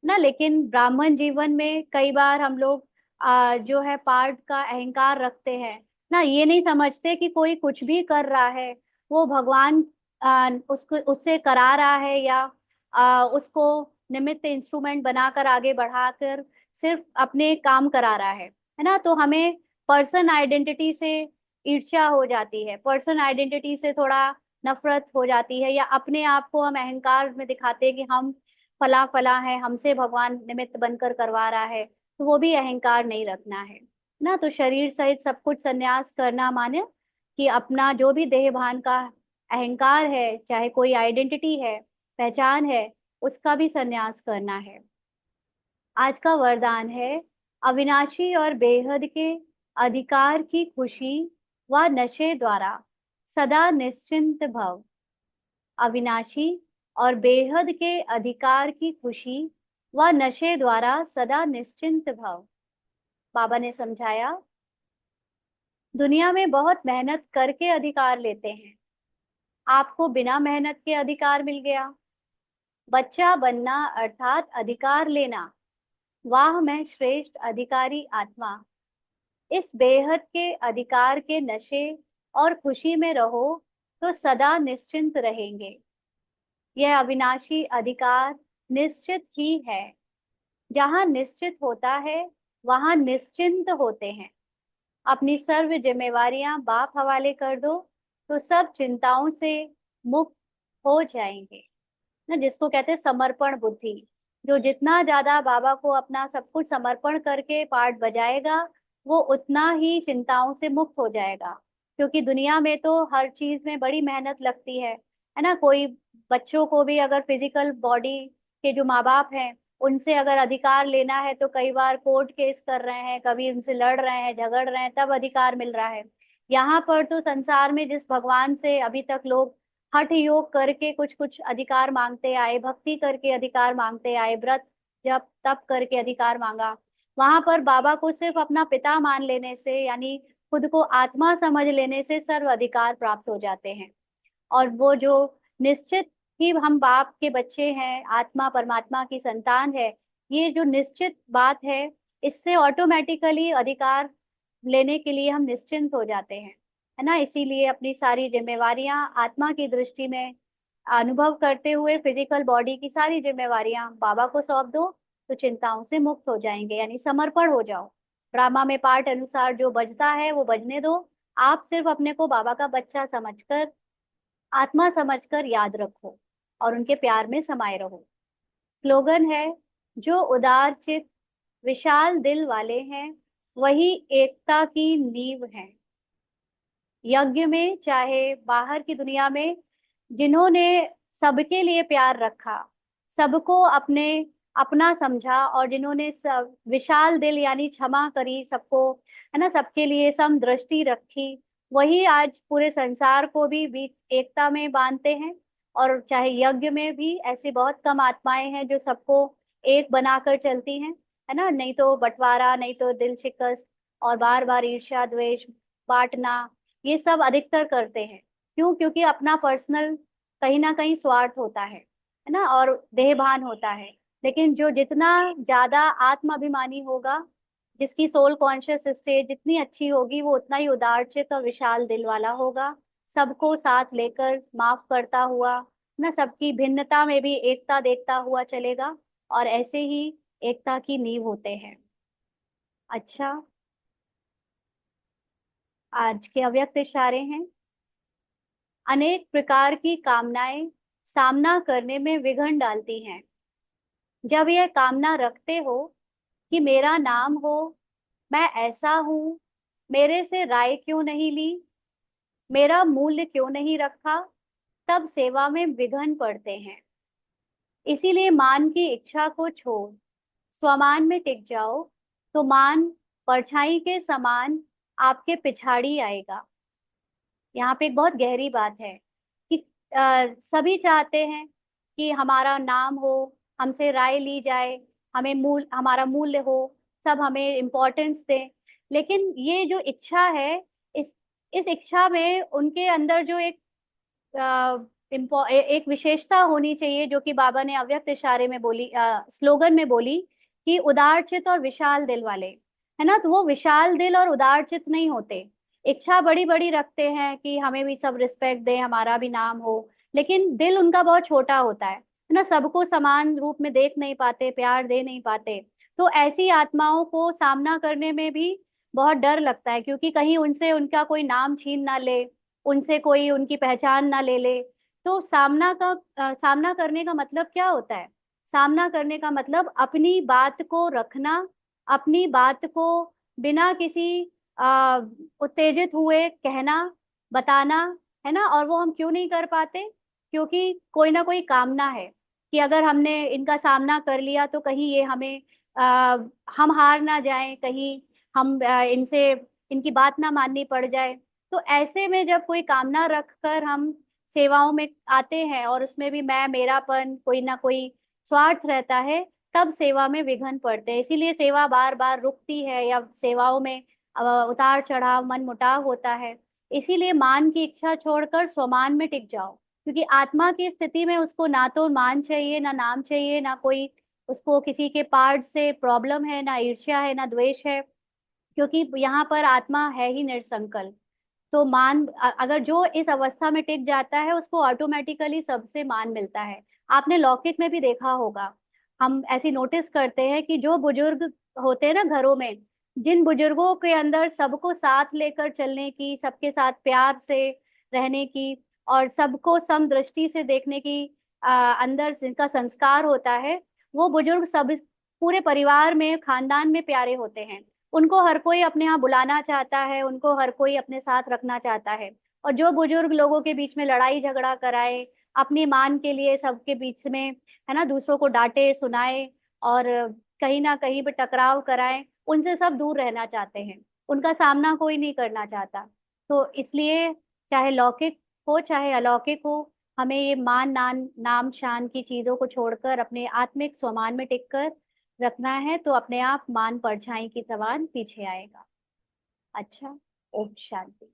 ना। लेकिन ब्राह्मण जीवन में कई बार हम लोग जो है पार्ट का अहंकार रखते हैं ना, ये नहीं समझते कि कोई कुछ भी कर रहा है, वो भगवान उसको उससे करा रहा है, या उसको निमित्त इंस्ट्रूमेंट बनाकर आगे बढ़ाकर सिर्फ अपने काम करा रहा है ना। तो हमें पर्सन आइडेंटिटी से ईर्ष्या हो जाती है, पर्सनल आइडेंटिटी से थोड़ा नफरत हो जाती है, या अपने आप को हम अहंकार में दिखाते हैं कि हम फला फला है, हमसे भगवान निमित्त बनकर करवा रहा है, तो वो भी अहंकार नहीं रखना है ना। तो शरीर सहित सब कुछ संन्यास करना माने कि अपना जो भी देह भान का अहंकार है, चाहे कोई आइडेंटिटी है, पहचान है, उसका भी संन्यास करना है। आज का वरदान है, अविनाशी और बेहद के अधिकार की खुशी व नशे द्वारा सदा निश्चिंत भव। अविनाशी और बेहद के अधिकार की खुशी व नशे द्वारा सदा निश्चिंत भव। बाबा ने समझाया, दुनिया में बहुत मेहनत करके अधिकार लेते हैं, आपको बिना मेहनत के अधिकार मिल गया। बच्चा बनना अर्थात अधिकार लेना, वाह मैं श्रेष्ठ अधिकारी आत्मा। इस बेहद के अधिकार के नशे और खुशी में रहो तो सदा निश्चिंत रहेंगे। यह अविनाशी अधिकार निश्चित ही है। जहाँ निश्चित होता है वहाँ निश्चिंत होते हैं। अपनी सर्व जिम्मेवारियां बाप हवाले कर दो तो सब चिंताओं से मुक्त हो जाएंगे ना, जिसको कहते हैं समर्पण बुद्धि। जो जितना ज्यादा बाबा को अपना सब कुछ समर्पण करके पाठ बजाएगा, वो उतना ही चिंताओं से मुक्त हो जाएगा। क्योंकि दुनिया में तो हर चीज में बड़ी मेहनत लगती है ना। कोई बच्चों को भी अगर फिजिकल बॉडी के जो माँ बाप हैं, उनसे अगर अधिकार लेना है तो कई बार कोर्ट केस कर रहे हैं, कभी उनसे लड़ रहे हैं, झगड़ रहे हैं, तब अधिकार मिल रहा है। यहाँ पर तो संसार में जिस भगवान से अभी तक लोग हठ योग करके कुछ कुछ अधिकार मांगते आए, भक्ति करके अधिकार मांगते आए, व्रत जब तप करके अधिकार मांगा, वहां पर बाबा को सिर्फ अपना पिता मान लेने से, यानी खुद को आत्मा समझ लेने से सर्व अधिकार प्राप्त हो जाते हैं। और वो जो निश्चित कि हम बाप के बच्चे हैं, आत्मा परमात्मा की संतान है, ये जो निश्चित बात है, इससे ऑटोमेटिकली अधिकार लेने के लिए हम निश्चिंत हो जाते हैं, है ना। इसीलिए अपनी सारी जिम्मेवारियां आत्मा की दृष्टि में अनुभव करते हुए फिजिकल बॉडी की सारी जिम्मेवारियां बाबा को सौंप दो तो चिंताओं से मुक्त हो जाएंगे, यानी समर्पण हो जाओ। ड्रामा में पार्ट अनुसार जो बजता है वो बजने दो। आप सिर्फ अपने को बाबा का बच्चा समझकर, आत्मा समझकर याद रखो और उनके प्यार में समाये रहो। स्लोगन है, जो उदार चित विशाल दिल वाले हैं वही एकता की नींव है। यज्ञ में चाहे बाहर की दुनिया में, जिन्होंने सबके लिए प्यार रखा, सबको अपने अपना समझा, और जिन्होंने सब विशाल दिल यानी क्षमा करी सबको, है ना, सबके लिए समदृष्टि रखी, वही आज पूरे संसार को भी बीच एकता में बांधते हैं। और चाहे यज्ञ में भी ऐसी बहुत कम आत्माएं हैं जो सबको एक बनाकर चलती हैं, है ना। नहीं तो बंटवारा, नहीं तो दिल शिकस्त, और बार बार ईर्ष्या द्वेष बांटना, ये सब अधिकतर करते हैं। क्यों? क्योंकि अपना पर्सनल कहीं ना कहीं स्वार्थ होता है ना, और देहभान होता है। लेकिन जो जितना ज्यादा आत्माभिमानी होगा, जिसकी सोल कॉन्शियस स्टेट जितनी अच्छी होगी, वो उतना ही उदारचित और विशाल दिल वाला होगा। सबको साथ लेकर माफ करता हुआ ना, सबकी भिन्नता में भी एकता देखता हुआ चलेगा, और ऐसे ही एकता की नींव होते हैं। अच्छा, आज के अव्यक्त इशारे हैं। अनेक प्रकार की कामनाएं सामना करने में विघ्न डालती हैं। जब यह कामना रखते हो कि मेरा नाम हो, मैं ऐसा हूं, मेरे से राय क्यों नहीं ली, मेरा मूल्य क्यों नहीं रखा, तब सेवा में विघ्न पड़ते हैं। इसीलिए मान की इच्छा को छोड़ स्वमान में टिक जाओ, तो मान परछाई के समान आपके पिछाड़ी आएगा। यहाँ पे एक बहुत गहरी बात है कि सभी चाहते हैं कि हमारा नाम हो, हमसे राय ली जाए, हमारा मूल्य हो, सब हमें इम्पोर्टेंस दें। लेकिन ये जो इच्छा है, इस इस इच्छा में उनके अंदर जो एक विशेषता होनी चाहिए, जो कि बाबा ने अव्यक्त इशारे में बोली, स्लोगन में बोली कि उदार चित और विशाल दिल वाले, है ना। तो वो विशाल दिल और उदार चित नहीं होते। इच्छा बड़ी बड़ी रखते हैं कि हमें भी सब रिस्पेक्ट दे, हमारा भी नाम हो, लेकिन दिल उनका बहुत छोटा होता है ना। सबको समान रूप में देख नहीं पाते, प्यार दे नहीं पाते। तो ऐसी आत्माओं को सामना करने में भी बहुत डर लगता है, क्योंकि कहीं उनसे उनका कोई नाम छीन ना ले, उनसे कोई उनकी पहचान ना ले ले। तो सामना करने का मतलब क्या होता है? सामना करने का मतलब अपनी बात को रखना, अपनी बात को बिना किसी आ, उत्तेजित हुए कहना, बताना, है ना। और वो हम क्यों नहीं कर पाते? क्योंकि कोई ना कोई कामना है कि अगर हमने इनका सामना कर लिया तो कहीं ये हमें हम हार ना जाएं, कहीं हम इनसे इनकी बात ना माननी पड़ जाए। तो ऐसे में जब कोई कामना रखकर हम सेवाओं में आते हैं, और उसमें भी मैं मेरापन, कोई ना कोई स्वार्थ रहता है, तब सेवा में विघ्न पड़ते हैं। इसीलिए सेवा बार बार रुकती है, या सेवाओं में उतार चढ़ाव, मन मुटाव होता है। इसीलिए मान की इच्छा छोड़कर स्वमान में टिक जाओ, क्योंकि आत्मा की स्थिति में उसको ना तो मान चाहिए, ना नाम चाहिए, ना कोई उसको किसी के पार्ट से प्रॉब्लम है, ना ईर्ष्या है, ना द्वेष है, क्योंकि यहाँ पर आत्मा है ही निरसंकल्प। तो अगर जो इस अवस्था में टिक जाता है, उसको ऑटोमेटिकली सबसे मान मिलता है। आपने लौकिक में भी देखा होगा, हम ऐसी नोटिस करते हैं कि जो बुजुर्ग होते हैं ना घरों में, जिन बुजुर्गों के अंदर सबको साथ लेकर चलने की, सबके साथ प्यार से रहने की, और सबको समदृष्टि से देखने की अंदर जिनका संस्कार होता है, वो बुजुर्ग सब पूरे परिवार में, खानदान में प्यारे होते हैं। उनको हर कोई अपने यहाँ बुलाना चाहता है, उनको हर कोई अपने साथ रखना चाहता है। और जो बुजुर्ग लोगों के बीच में लड़ाई झगड़ा कराए, अपनी मान के लिए सबके बीच में, है ना, दूसरों को डांटे सुनाए, और कहीं ना कहीं पे टकराव कराए, उनसे सब दूर रहना चाहते हैं। उनका सामना कोई नहीं करना चाहता। तो इसलिए चाहे लौकिक हो चाहे अलौकिक हो, हमें ये नाम शान की चीजों को छोड़कर अपने आत्मिक स्वमान में टिककर रखना है, तो अपने आप मान परछाई की समान पीछे आएगा। अच्छा। ओम शांति।